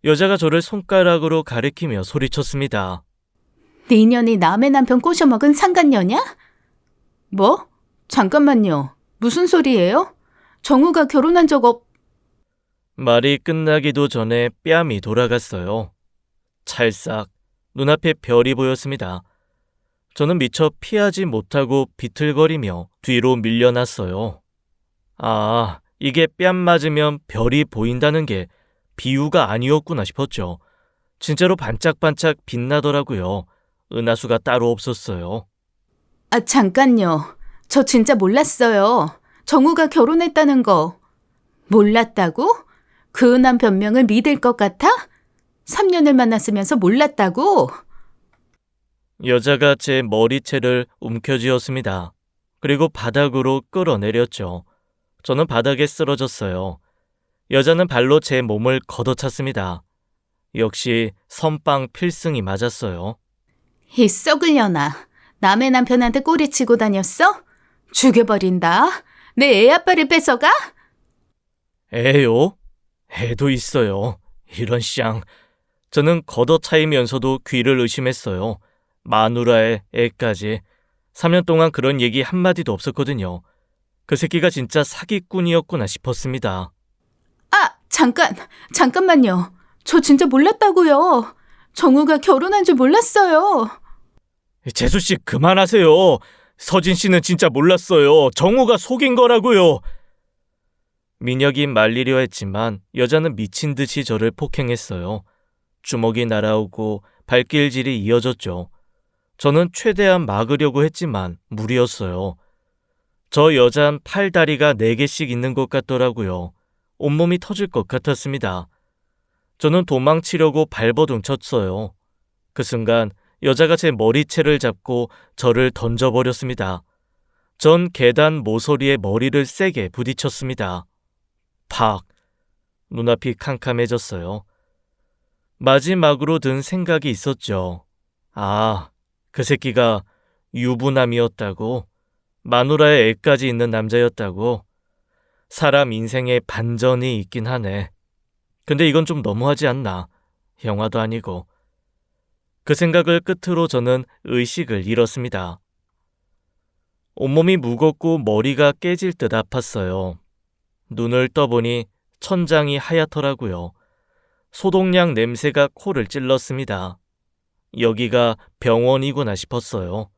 여자가 저를 손가락으로 가리키며 소리쳤습니다. 네 년이 남의 남편 꼬셔먹은 상간녀냐? 뭐? 잠깐만요. 무슨 소리예요? 정우가 결혼한 적 말이 끝나기도 전에 뺨이 돌아갔어요. 찰싹 눈앞에 별이 보였습니다. 저는 미처 피하지 못하고 비틀거리며 뒤로 밀려났어요. 아, 이게 뺨 맞으면 별이 보인다는 게 비유가 아니었구나 싶었죠. 진짜로 반짝반짝 빛나더라고요. 은하수가 따로 없었어요. 아, 잠깐요. 저 진짜 몰랐어요. 정우가 결혼했다는 거. 몰랐다고? 그 은한 변명을 믿을 것 같아? 3년을 만났으면서 몰랐다고? 여자가 제 머리채를 움켜쥐었습니다. 그리고 바닥으로 끌어내렸죠. 저는 바닥에 쓰러졌어요. 여자는 발로 제 몸을 걷어찼습니다. 역시 선빵 필승이 맞았어요. 이 썩을 년아. 남의 남편한테 꼬리치고 다녔어? 죽여버린다. 내 애 아빠를 뺏어가? 애요? 애도 있어요. 이런 쌍. 저는 걷어차이면서도 귀를 의심했어요. 마누라의 애까지. 3년 동안 그런 얘기 한마디도 없었거든요. 그 새끼가 진짜 사기꾼이었구나 싶었습니다. 아, 잠깐만요. 저 진짜 몰랐다고요. 정우가 결혼한 줄 몰랐어요. 재수씨 그만하세요. 서진씨는 진짜 몰랐어요. 정우가 속인 거라고요. 민혁이 말리려 했지만 여자는 미친 듯이 저를 폭행했어요. 주먹이 날아오고 발길질이 이어졌죠. 저는 최대한 막으려고 했지만 무리였어요. 저 여잔 팔다리가 4개씩 있는 것 같더라고요. 온몸이 터질 것 같았습니다. 저는 도망치려고 발버둥 쳤어요. 그 순간 여자가 제 머리채를 잡고 저를 던져버렸습니다. 전 계단 모서리에 머리를 세게 부딪혔습니다. 팍! 눈앞이 캄캄해졌어요. 마지막으로 든 생각이 있었죠. 아, 그 새끼가 유부남이었다고? 마누라의 애까지 있는 남자였다고? 사람 인생에 반전이 있긴 하네. 근데 이건 좀 너무하지 않나? 영화도 아니고. 그 생각을 끝으로 저는 의식을 잃었습니다. 온몸이 무겁고 머리가 깨질 듯 아팠어요. 눈을 떠보니 천장이 하얗더라고요. 소독약 냄새가 코를 찔렀습니다. 여기가 병원이구나 싶었어요.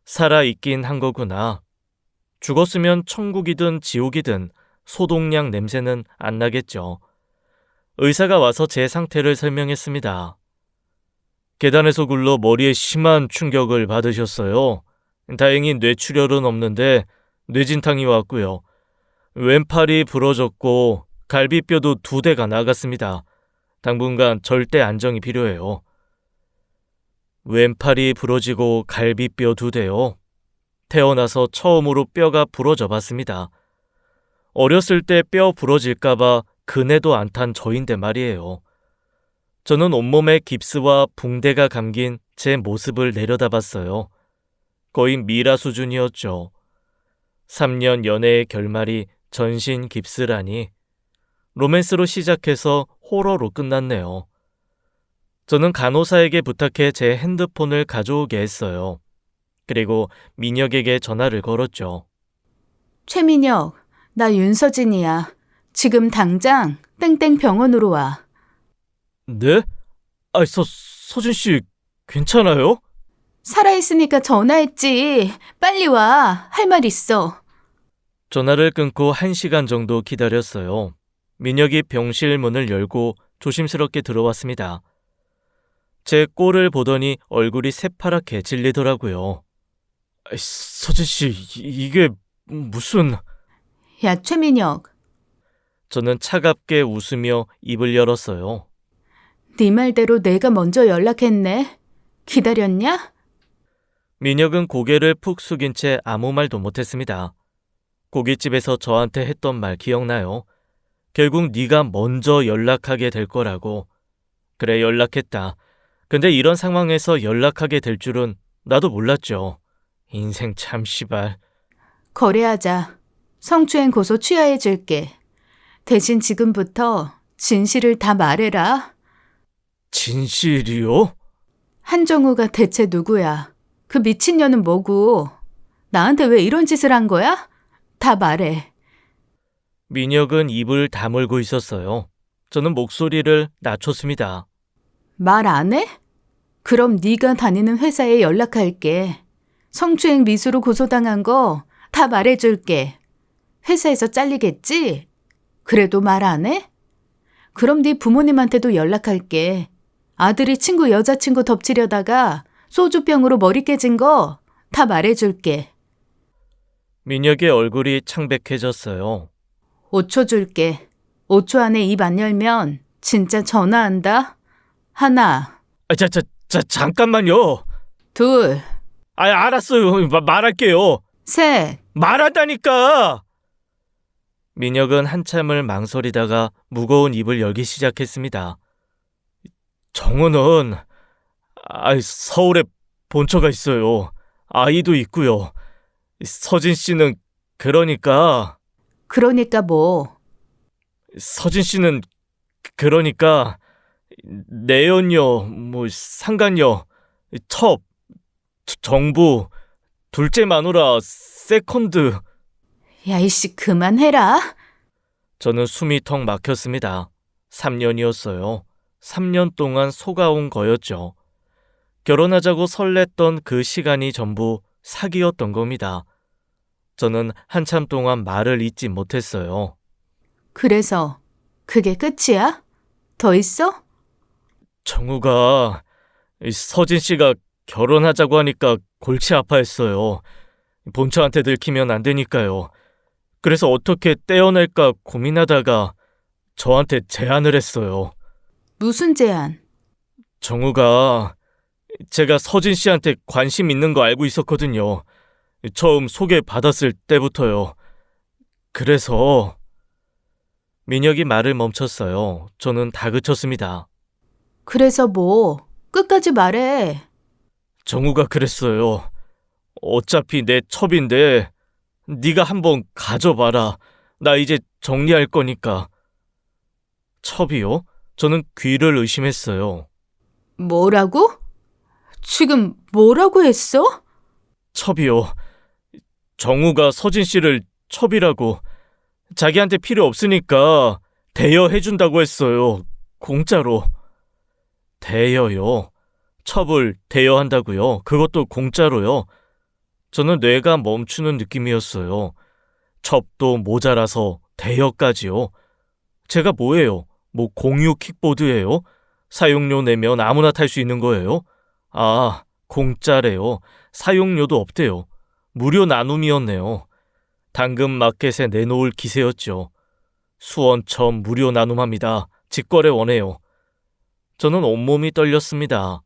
살아있긴 한 거구나. 죽었으면 천국이든 지옥이든 소독약 냄새는 안 나겠죠. 의사가 와서 제 상태를 설명했습니다. 계단에서 굴러 머리에 심한 충격을 받으셨어요. 다행히 뇌출혈은 없는데 뇌진탕이 왔고요. 왼팔이 부러졌고 갈비뼈도 2대가 나갔습니다. 당분간 절대 안정이 필요해요. 왼팔이 부러지고 갈비뼈 2대요. 태어나서 처음으로 뼈가 부러져 봤습니다. 어렸을 때 뼈 부러질까봐 그네도 안 탄 저인데 말이에요. 저는 온몸에 깁스와 붕대가 감긴 제 모습을 내려다봤어요. 거의 미라 수준이었죠. 3년 연애의 결말이 전신 깁스라니. 로맨스로 시작해서 호러로 끝났네요. 저는 간호사에게 부탁해 제 핸드폰을 가져오게 했어요. 그리고 민혁에게 전화를 걸었죠. 최민혁, 나 윤서진이야. 지금 당장 땡땡 병원으로 와. 네? 서진씨, 괜찮아요? 살아있으니까 전화했지. 빨리 와. 할 말 있어. 전화를 끊고 1시간 정도 기다렸어요. 민혁이 병실 문을 열고 조심스럽게 들어왔습니다. 제 꼴을 보더니 얼굴이 새파랗게 질리더라고요. 서진씨, 이게 무슨... 야, 최민혁. 저는 차갑게 웃으며 입을 열었어요. 네 말대로 내가 먼저 연락했네. 기다렸냐? 민혁은 고개를 푹 숙인 채 아무 말도 못했습니다. 고깃집에서 저한테 했던 말 기억나요? 결국 네가 먼저 연락하게 될 거라고. 그래, 연락했다. 근데 이런 상황에서 연락하게 될 줄은 나도 몰랐죠. 인생 참 시발. 거래하자. 성추행 고소 취하해줄게. 대신 지금부터 진실을 다 말해라. 진실이요? 한정우가 대체 누구야? 그 미친년은 뭐고? 나한테 왜 이런 짓을 한 거야? 다 말해. 민혁은 입을 다물고 있었어요. 저는 목소리를 낮췄습니다. 말 안 해? 그럼 네가 다니는 회사에 연락할게. 성추행 미수로 고소당한 거 다 말해줄게. 회사에서 잘리겠지? 그래도 말 안 해? 그럼 네 부모님한테도 연락할게. 아들이 친구 여자친구 덮치려다가 소주병으로 머리 깨진 거 다 말해줄게. 민혁의 얼굴이 창백해졌어요. 5초 줄게. 5초 안에 입 안 열면 진짜 전화한다. 하나, 잠깐만요. 둘, 알았어요. 말할게요. 셋. 말한다니까! 민혁은 한참을 망설이다가 무거운 입을 열기 시작했습니다. 정우는 서울에 본처가 있어요. 아이도 있고요. 서진 씨는 그러니까 뭐. 서진 씨는 그러니까 내연녀, 상간녀, 첩, 정부, 둘째 마누라, 세컨드. 야, 이씨 그만해라. 저는 숨이 턱 막혔습니다. 3년이었어요. 3년 동안 속아온 거였죠. 결혼하자고 설렜던 그 시간이 전부 사기였던 겁니다. 저는 한참 동안 말을 잇지 못했어요. 그래서 그게 끝이야? 더 있어? 정우가 서진 씨가 결혼하자고 하니까 골치 아파했어요. 본처한테 들키면 안 되니까요. 그래서 어떻게 떼어낼까 고민하다가 저한테 제안을 했어요. 무슨 제안? 정우가 제가 서진 씨한테 관심 있는 거 알고 있었거든요. 처음 소개받았을 때부터요. 그래서 민혁이 말을 멈췄어요. 저는 다그쳤습니다. 그래서 뭐? 끝까지 말해. 정우가 그랬어요. 어차피 내 첩인데 네가 한번 가져봐라. 나 이제 정리할 거니까. 첩이요? 저는 귀를 의심했어요. 뭐라고? 지금 뭐라고 했어? 첩이요. 정우가 서진 씨를 첩이라고. 자기한테 필요 없으니까 대여해준다고 했어요. 공짜로. 대여요? 첩을 대여한다고요? 그것도 공짜로요? 저는 뇌가 멈추는 느낌이었어요. 첩도 모자라서 대여까지요? 제가 뭐예요? 공유 킥보드예요? 사용료 내면 아무나 탈 수 있는 거예요? 공짜래요. 사용료도 없대요. 무료 나눔이었네요. 당근 마켓에 내놓을 기세였죠. 수원첩 무료 나눔합니다. 직거래 원해요. 저는 온몸이 떨렸습니다.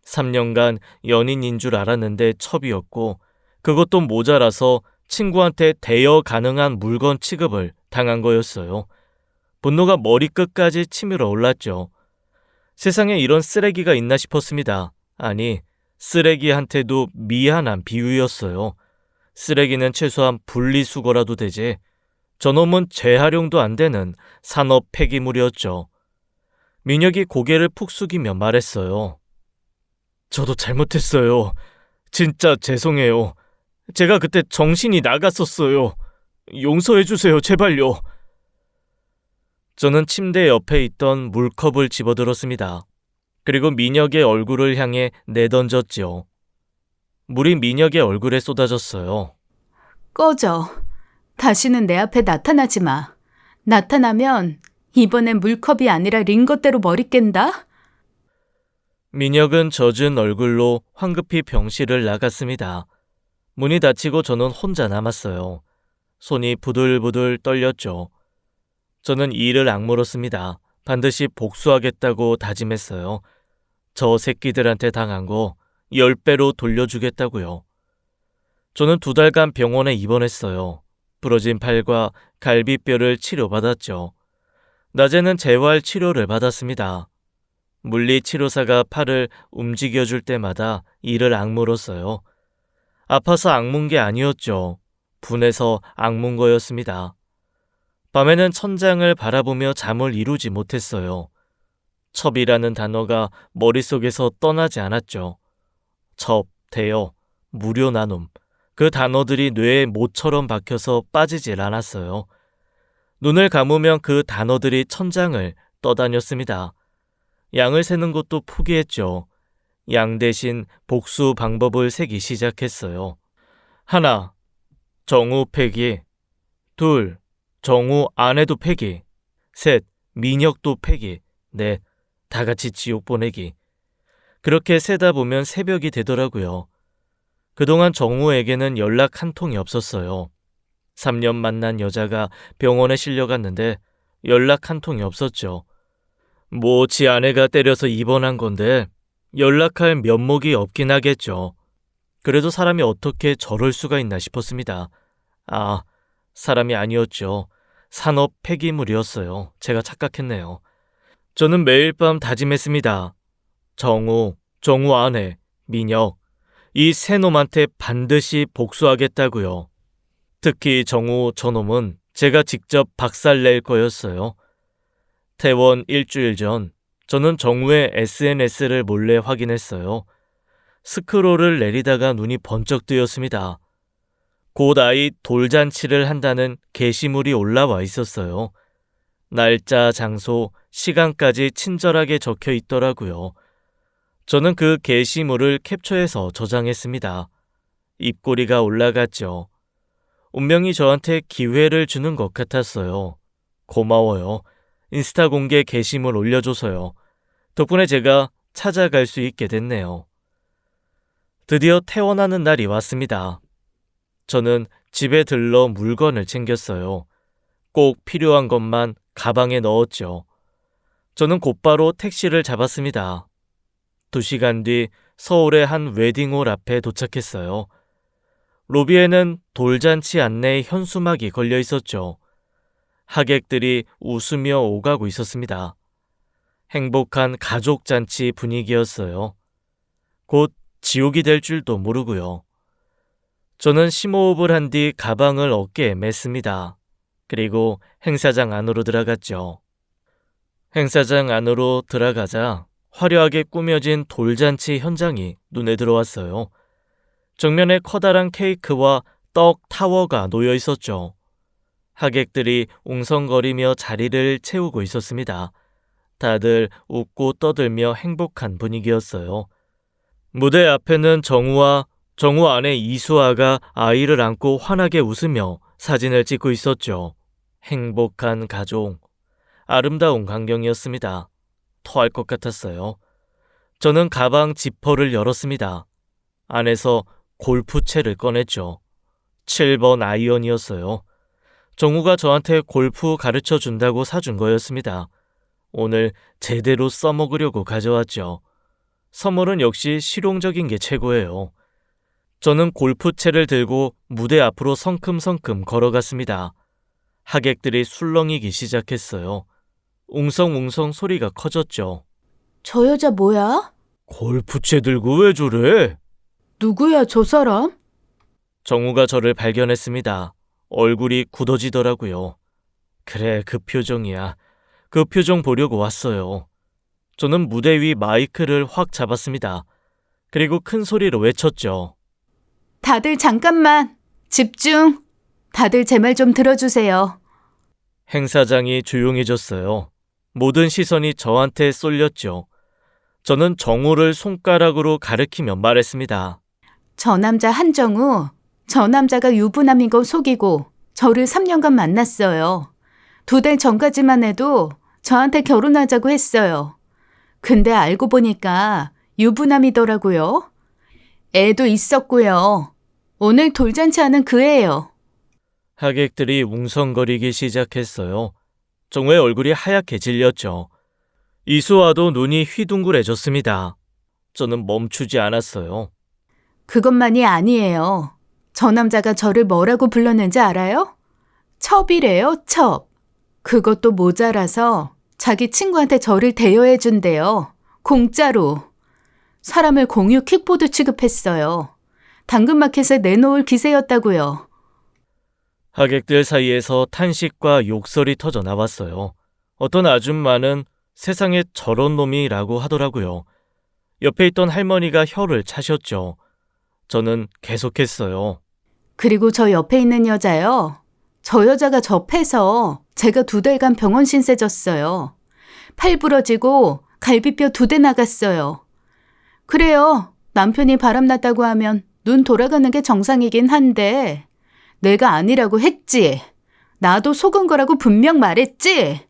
3년간 연인인 줄 알았는데 첩이었고 그것도 모자라서 친구한테 대여 가능한 물건 취급을 당한 거였어요. 분노가 머리끝까지 치밀어 올랐죠. 세상에 이런 쓰레기가 있나 싶었습니다. 아니, 쓰레기한테도 미안한 비유였어요. 쓰레기는 최소한 분리수거라도 되지. 저놈은 재활용도 안 되는 산업 폐기물이었죠. 민혁이 고개를 푹 숙이며 말했어요. 저도 잘못했어요. 진짜 죄송해요. 제가 그때 정신이 나갔었어요. 용서해주세요, 제발요. 저는 침대 옆에 있던 물컵을 집어들었습니다. 그리고 민혁의 얼굴을 향해 내던졌지요. 물이 민혁의 얼굴에 쏟아졌어요. 꺼져. 다시는 내 앞에 나타나지 마. 나타나면 이번엔 물컵이 아니라 링거대로 머리 깬다? 민혁은 젖은 얼굴로 황급히 병실을 나갔습니다. 문이 닫히고 저는 혼자 남았어요. 손이 부들부들 떨렸죠. 저는 이를 악물었습니다. 반드시 복수하겠다고 다짐했어요. 저 새끼들한테 당한 거 10배로 돌려주겠다고요. 저는 2달간 병원에 입원했어요. 부러진 팔과 갈비뼈를 치료받았죠. 낮에는 재활 치료를 받았습니다. 물리치료사가 팔을 움직여줄 때마다 이를 악물었어요. 아파서 악문 게 아니었죠. 분해서 악문 거였습니다. 밤에는 천장을 바라보며 잠을 이루지 못했어요. 첩이라는 단어가 머릿속에서 떠나지 않았죠. 첩, 대여, 무료 나눔. 그 단어들이 뇌에 못처럼 박혀서 빠지질 않았어요. 눈을 감으면 그 단어들이 천장을 떠다녔습니다. 양을 세는 것도 포기했죠. 양 대신 복수 방법을 세기 시작했어요. 하나, 정우 패기. 둘, 정우 아내도 패기. 셋, 민혁도 패기. 넷, 다 같이 지옥 보내기. 그렇게 세다 보면 새벽이 되더라고요. 그동안 정우에게는 연락 한 통이 없었어요. 3년 만난 여자가 병원에 실려갔는데 연락 한 통이 없었죠. 뭐 지 아내가 때려서 입원한 건데 연락할 면목이 없긴 하겠죠. 그래도 사람이 어떻게 저럴 수가 있나 싶었습니다. 아, 사람이 아니었죠. 산업 폐기물이었어요. 제가 착각했네요. 저는 매일 밤 다짐했습니다. 정우 아내, 민혁, 이 세 놈한테 반드시 복수하겠다고요. 특히 정우 저놈은 제가 직접 박살낼 거였어요. 퇴원 일주일 전 저는 정우의 SNS를 몰래 확인했어요. 스크롤을 내리다가 눈이 번쩍 뜨였습니다. 곧 아이 돌잔치를 한다는 게시물이 올라와 있었어요. 날짜, 장소, 시간까지 친절하게 적혀 있더라고요. 저는 그 게시물을 캡처해서 저장했습니다. 입꼬리가 올라갔죠. 운명이 저한테 기회를 주는 것 같았어요. 고마워요. 인스타 공개 게시물 올려줘서요. 덕분에 제가 찾아갈 수 있게 됐네요. 드디어 퇴원하는 날이 왔습니다. 저는 집에 들러 물건을 챙겼어요. 꼭 필요한 것만 가방에 넣었죠. 저는 곧바로 택시를 잡았습니다. 2시간 뒤 서울의 한 웨딩홀 앞에 도착했어요. 로비에는 돌잔치 안내 현수막이 걸려 있었죠. 하객들이 웃으며 오가고 있었습니다. 행복한 가족잔치 분위기였어요. 곧 지옥이 될 줄도 모르고요. 저는 심호흡을 한 뒤 가방을 어깨에 맸습니다. 그리고 행사장 안으로 들어갔죠. 행사장 안으로 들어가자 화려하게 꾸며진 돌잔치 현장이 눈에 들어왔어요. 정면에 커다란 케이크와 떡 타워가 놓여 있었죠. 하객들이 웅성거리며 자리를 채우고 있었습니다. 다들 웃고 떠들며 행복한 분위기였어요. 무대 앞에는 정우 아내 이수아가 아이를 안고 환하게 웃으며 사진을 찍고 있었죠. 행복한 가족. 아름다운 광경이었습니다. 토할 것 같았어요. 저는 가방 지퍼를 열었습니다. 안에서 골프채를 꺼냈죠. 7번 아이언이었어요. 정우가 저한테 골프 가르쳐 준다고 사준 거였습니다. 오늘 제대로 써먹으려고 가져왔죠. 선물은 역시 실용적인 게 최고예요. 저는 골프채를 들고 무대 앞으로 성큼성큼 걸어갔습니다. 하객들이 술렁이기 시작했어요. 웅성웅성 소리가 커졌죠. 저 여자 뭐야? 골프채 들고 왜 저래? 누구야 저 사람? 정우가 저를 발견했습니다. 얼굴이 굳어지더라고요. 그래, 그 표정이야. 그 표정 보려고 왔어요. 저는 무대 위 마이크를 확 잡았습니다. 그리고 큰 소리로 외쳤죠. 다들 잠깐만. 집중. 다들 제 말 좀 들어주세요. 행사장이 조용해졌어요. 모든 시선이 저한테 쏠렸죠. 저는 정우를 손가락으로 가리키며 말했습니다. 저 남자 한정우. 저 남자가 유부남인 거 속이고 저를 3년간 만났어요. 2달 전까지만 해도 저한테 결혼하자고 했어요. 근데 알고 보니까 유부남이더라고요. 애도 있었고요. 오늘 돌잔치 하는 그 애예요. 하객들이 웅성거리기 시작했어요. 정우의 얼굴이 하얗게 질렸죠. 이수아도 눈이 휘둥그레졌습니다. 저는 멈추지 않았어요. 그것만이 아니에요. 저 남자가 저를 뭐라고 불렀는지 알아요? 첩이래요, 첩. 그것도 모자라서 자기 친구한테 저를 대여해 준대요. 공짜로. 사람을 공유 킥보드 취급했어요. 당근마켓에 내놓을 기세였다고요. 하객들 사이에서 탄식과 욕설이 터져 나왔어요. 어떤 아줌마는 세상에 저런 놈이라고 하더라고요. 옆에 있던 할머니가 혀를 차셨죠. 저는 계속했어요. 그리고 저 옆에 있는 여자요. 저 여자가 접해서 제가 2달간 병원 신세 졌어요. 팔 부러지고 갈비뼈 2대 나갔어요. 그래요. 남편이 바람났다고 하면 눈 돌아가는 게 정상이긴 한데 내가 아니라고 했지. 나도 속은 거라고 분명 말했지.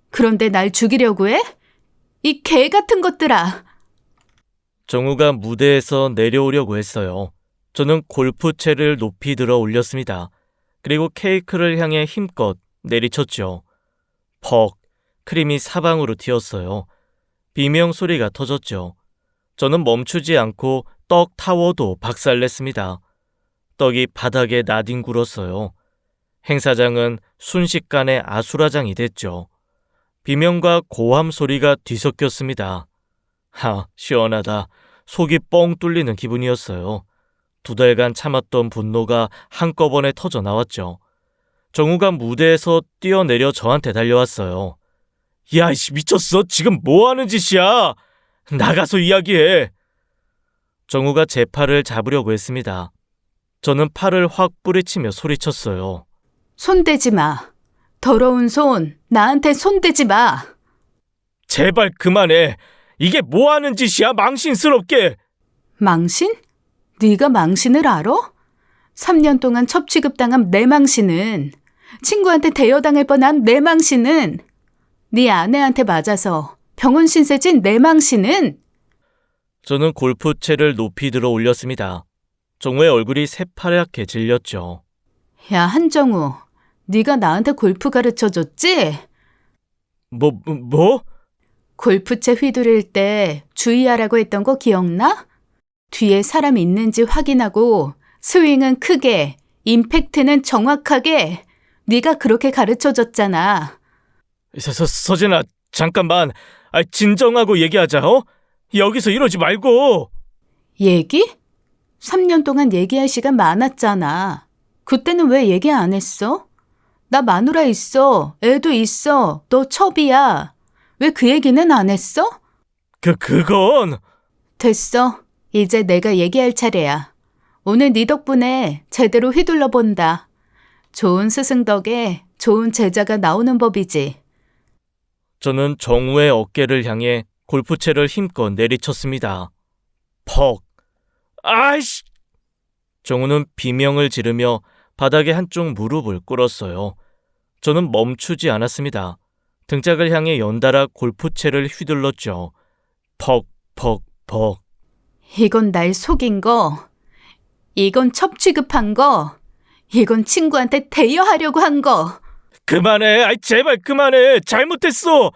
그런데 날 죽이려고 해? 이 개 같은 것들아. 정우가 무대에서 내려오려고 했어요. 저는 골프채를 높이 들어 올렸습니다. 그리고 케이크를 향해 힘껏 내리쳤죠. 퍽! 크림이 사방으로 튀었어요. 비명 소리가 터졌죠. 저는 멈추지 않고 떡 타워도 박살냈습니다. 떡이 바닥에 나뒹굴었어요. 행사장은 순식간에 아수라장이 됐죠. 비명과 고함 소리가 뒤섞였습니다. 시원하다. 속이 뻥 뚫리는 기분이었어요. 2달간 참았던 분노가 한꺼번에 터져 나왔죠. 정우가 무대에서 뛰어내려 저한테 달려왔어요. 야, 이씨 미쳤어? 지금 뭐 하는 짓이야? 나가서 이야기해. 정우가 제 팔을 잡으려고 했습니다. 저는 팔을 확 뿌리치며 소리쳤어요. 손대지 마. 더러운 손, 나한테 손대지 마. 제발 그만해. 이게 뭐 하는 짓이야? 망신스럽게. 망신? 네가 망신을 알아? 3년 동안 첩취급당한 내 망신은, 친구한테 대여당할 뻔한 내 망신은, 네 아내한테 맞아서 병원 신세진 내 망신은. 저는 골프채를 높이 들어 올렸습니다. 정우의 얼굴이 새파랗게 질렸죠. 야, 한정우, 네가 나한테 골프 가르쳐줬지? 뭐? 골프채 휘두를 때 주의하라고 했던 거 기억나? 뒤에 사람 있는지 확인하고 스윙은 크게, 임팩트는 정확하게. 네가 그렇게 가르쳐줬잖아. 서진아, 잠깐만. 진정하고 얘기하자, 어? 여기서 이러지 말고. 얘기? 3년 동안 얘기할 시간 많았잖아. 그때는 왜 얘기 안 했어? 나 마누라 있어. 애도 있어. 너 첩이야. 왜 그 얘기는 안 했어? 그건... 됐어. 이제 내가 얘기할 차례야. 오늘 네 덕분에 제대로 휘둘러 본다. 좋은 스승 덕에 좋은 제자가 나오는 법이지. 저는 정우의 어깨를 향해 골프채를 힘껏 내리쳤습니다. 퍽! 아이씨! 정우는 비명을 지르며 바닥에 한쪽 무릎을 꿇었어요. 저는 멈추지 않았습니다. 등짝을 향해 연달아 골프채를 휘둘렀죠. 퍽, 퍽, 퍽. 이건 날 속인 거. 이건 첩취급한 거. 이건 친구한테 대여하려고 한 거. 그만해! 제발 그만해! 잘못했어!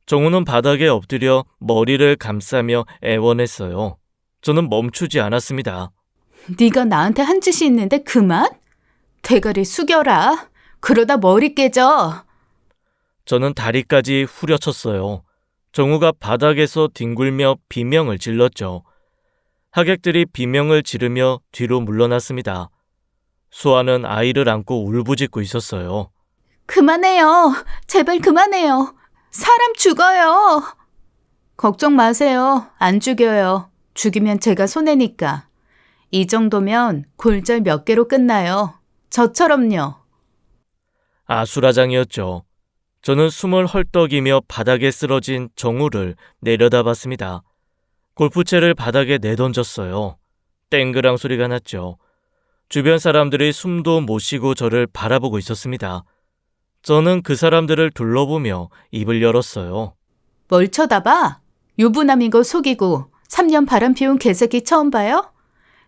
정우는 바닥에 엎드려 머리를 감싸며 애원했어요. 저는 멈추지 않았습니다. 네가 나한테 한 짓이 있는데 그만? 대가리 숙여라. 그러다 머리 깨져. 저는 다리까지 후려쳤어요. 정우가 바닥에서 뒹굴며 비명을 질렀죠. 하객들이 비명을 지르며 뒤로 물러났습니다. 수아는 아이를 안고 울부짖고 있었어요. 그만해요. 제발 그만해요. 사람 죽어요. 걱정 마세요. 안 죽여요. 죽이면 제가 손해니까. 이 정도면 골절 몇 개로 끝나요. 저처럼요. 아수라장이었죠. 저는 숨을 헐떡이며 바닥에 쓰러진 정우를 내려다봤습니다. 골프채를 바닥에 내던졌어요. 땡그랑 소리가 났죠. 주변 사람들이 숨도 못 쉬고 저를 바라보고 있었습니다. 저는 그 사람들을 둘러보며 입을 열었어요. 뭘 쳐다봐? 유부남인 거 속이고 3년 바람 피운 개새끼 처음 봐요?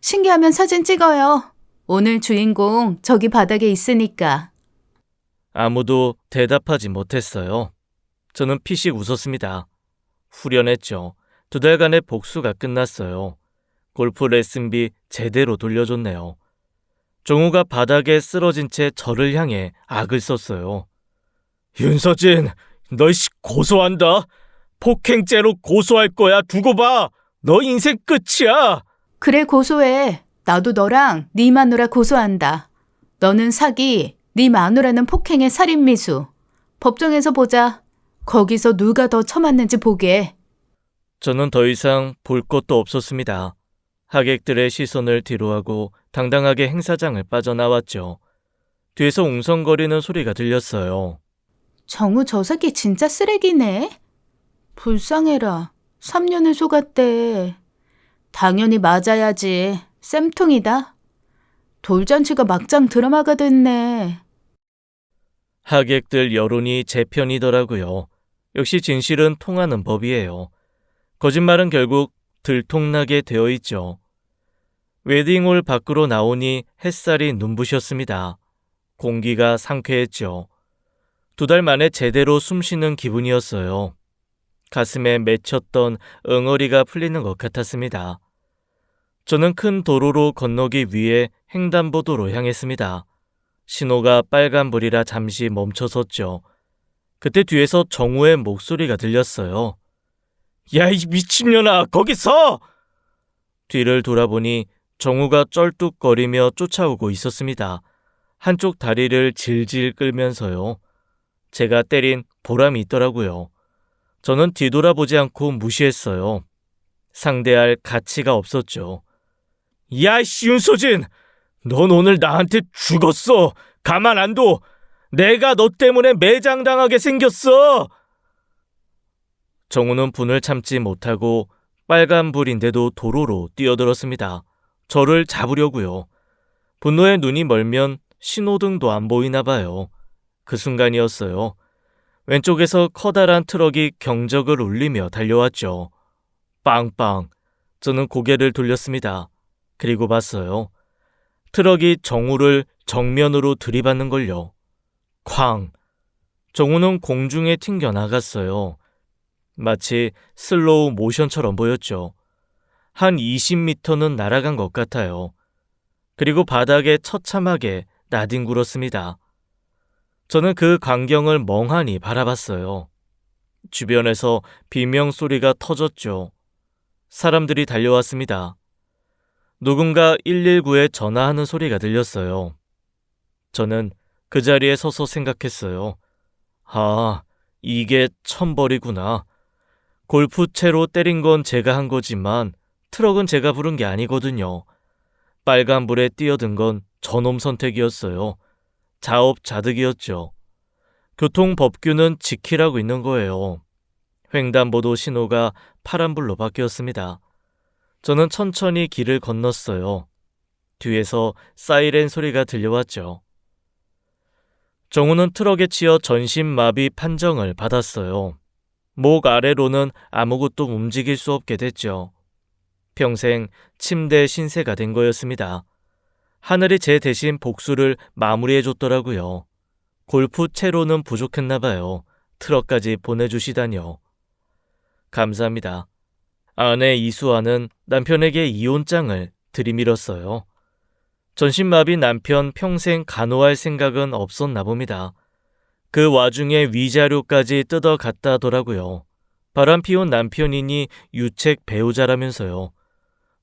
신기하면 사진 찍어요. 오늘 주인공 저기 바닥에 있으니까. 아무도 대답하지 못했어요. 저는 피식 웃었습니다. 후련했죠. 2달간의 복수가 끝났어요. 골프 레슨비 제대로 돌려줬네요. 정우가 바닥에 쓰러진 채 저를 향해 악을 썼어요. 윤서진, 너 고소한다. 폭행죄로 고소할 거야. 두고 봐. 너 인생 끝이야. 그래 고소해. 나도 너랑 네 마누라 고소한다. 너는 사기, 네 마누라는 폭행의 살인미수. 법정에서 보자. 거기서 누가 더 처맞는지 보게. 저는 더 이상 볼 것도 없었습니다. 하객들의 시선을 뒤로하고 당당하게 행사장을 빠져나왔죠. 뒤에서 웅성거리는 소리가 들렸어요. 정우 저 새끼 진짜 쓰레기네. 불쌍해라. 3년을 속았대. 당연히 맞아야지. 쌤통이다. 돌잔치가 막장 드라마가 됐네. 하객들 여론이 제 편이더라고요. 역시 진실은 통하는 법이에요. 거짓말은 결국 들통나게 되어 있죠. 웨딩홀 밖으로 나오니 햇살이 눈부셨습니다. 공기가 상쾌했죠. 2달 만에 제대로 숨쉬는 기분이었어요. 가슴에 맺혔던 응어리가 풀리는 것 같았습니다. 저는 큰 도로로 건너기 위해 횡단보도로 향했습니다. 신호가 빨간불이라 잠시 멈춰섰죠. 그때 뒤에서 정우의 목소리가 들렸어요. 야, 이 미친년아, 거기 서! 뒤를 돌아보니 정우가 쩔뚝거리며 쫓아오고 있었습니다. 한쪽 다리를 질질 끌면서요. 제가 때린 보람이 있더라고요. 저는 뒤돌아보지 않고 무시했어요. 상대할 가치가 없었죠. 야, 이 윤소진! 넌 오늘 나한테 죽었어! 가만 안 둬! 내가 너 때문에 매장당하게 생겼어! 정우는 분을 참지 못하고 빨간불인데도 도로로 뛰어들었습니다. 저를 잡으려고요. 분노에 눈이 멀면 신호등도 안 보이나 봐요. 그 순간이었어요. 왼쪽에서 커다란 트럭이 경적을 울리며 달려왔죠. 빵빵. 저는 고개를 돌렸습니다. 그리고 봤어요. 트럭이 정우를 정면으로 들이받는걸요. 쾅! 정우는 공중에 튕겨나갔어요. 마치 슬로우 모션처럼 보였죠. 한 20m는 날아간 것 같아요. 그리고 바닥에 처참하게 나뒹굴었습니다. 저는 그 광경을 멍하니 바라봤어요. 주변에서 비명소리가 터졌죠. 사람들이 달려왔습니다. 누군가 119에 전화하는 소리가 들렸어요. 저는 그 자리에 서서 생각했어요. 아, 이게 천벌이구나. 골프채로 때린 건 제가 한 거지만 트럭은 제가 부른 게 아니거든요. 빨간불에 뛰어든 건 저놈 선택이었어요. 자업자득이었죠. 교통법규는 지키라고 있는 거예요. 횡단보도 신호가 파란불로 바뀌었습니다. 저는 천천히 길을 건넜어요. 뒤에서 사이렌 소리가 들려왔죠. 정우는 트럭에 치여 전신마비 판정을 받았어요. 목 아래로는 아무것도 움직일 수 없게 됐죠. 평생 침대 신세가 된 거였습니다. 하늘이 제 대신 복수를 마무리해줬더라고요. 골프채로는 부족했나 봐요. 트럭까지 보내주시다니요. 감사합니다. 아내 이수아는 남편에게 이혼장을 들이밀었어요. 전신마비 남편 평생 간호할 생각은 없었나 봅니다. 그 와중에 위자료까지 뜯어 갔다더라고요. 바람 피운 남편이니 유책 배우자라면서요.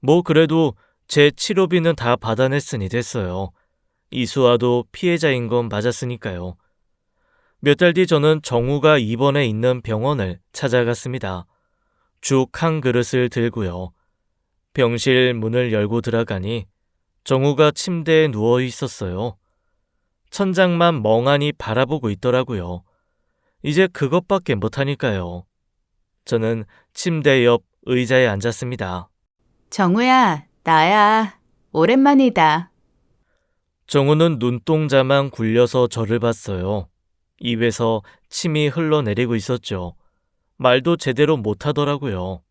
뭐 그래도 제 치료비는 다 받아냈으니 됐어요. 이수아도 피해자인 건 맞았으니까요. 몇 달 뒤 저는 정우가 입원해 있는 병원을 찾아갔습니다. 죽 한 그릇을 들고요. 병실 문을 열고 들어가니 정우가 침대에 누워 있었어요. 천장만 멍하니 바라보고 있더라고요. 이제 그것밖에 못하니까요. 저는 침대 옆 의자에 앉았습니다. 정우야, 나야. 오랜만이다. 정우는 눈동자만 굴려서 저를 봤어요. 입에서 침이 흘러내리고 있었죠. 말도 제대로 못하더라고요.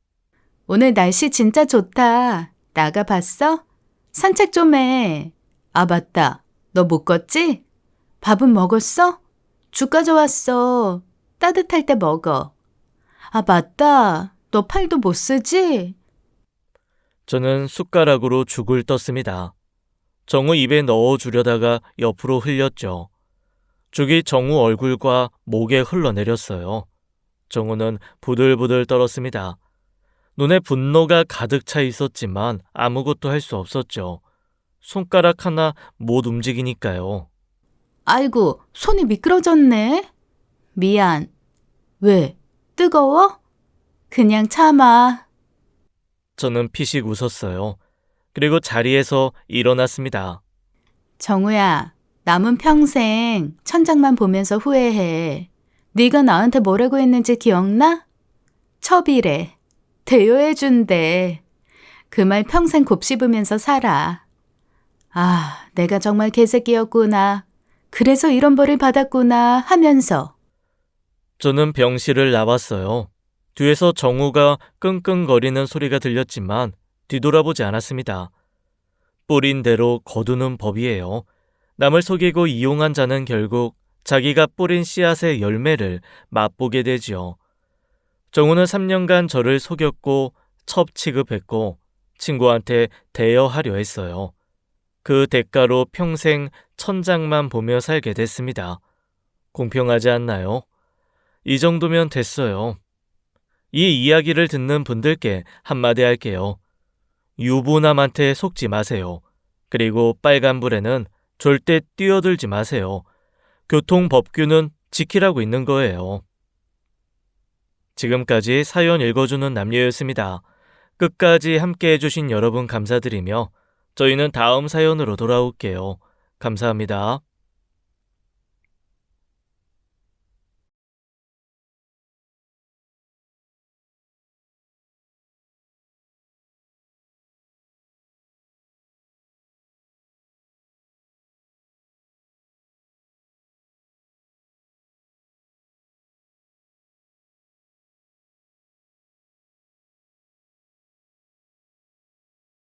오늘 날씨 진짜 좋다. 나가 봤어? 산책 좀 해. 아, 맞다. 너 못 걷지? 밥은 먹었어? 죽 가져왔어. 따뜻할 때 먹어. 아, 맞다. 너 팔도 못 쓰지? 저는 숟가락으로 죽을 떴습니다. 정우 입에 넣어주려다가 옆으로 흘렸죠. 죽이 정우 얼굴과 목에 흘러내렸어요. 정우는 부들부들 떨었습니다. 눈에 분노가 가득 차 있었지만 아무것도 할 수 없었죠. 손가락 하나 못 움직이니까요. 아이고, 손이 미끄러졌네. 미안. 왜? 뜨거워? 그냥 참아. 저는 피식 웃었어요. 그리고 자리에서 일어났습니다. 정우야, 남은 평생 천장만 보면서 후회해. 네가 나한테 뭐라고 했는지 기억나? 첩이래. 대여해준대. 그 말 평생 곱씹으면서 살아. 아, 내가 정말 개새끼였구나. 그래서 이런 벌을 받았구나 하면서. 저는 병실을 나왔어요. 뒤에서 정우가 끙끙거리는 소리가 들렸지만 뒤돌아보지 않았습니다. 뿌린 대로 거두는 법이에요. 남을 속이고 이용한 자는 결국 자기가 뿌린 씨앗의 열매를 맛보게 되지요. 정우는 3년간 저를 속였고 첩 취급했고 친구한테 대여하려 했어요. 그 대가로 평생 천장만 보며 살게 됐습니다. 공평하지 않나요? 이 정도면 됐어요. 이 이야기를 듣는 분들께 한마디 할게요. 유부남한테 속지 마세요. 그리고 빨간불에는 절대 뛰어들지 마세요. 교통법규는 지키라고 있는 거예요. 지금까지 사연 읽어주는 남녀였습니다. 끝까지 함께 해주신 여러분 감사드리며 저희는 다음 사연으로 돌아올게요. 감사합니다.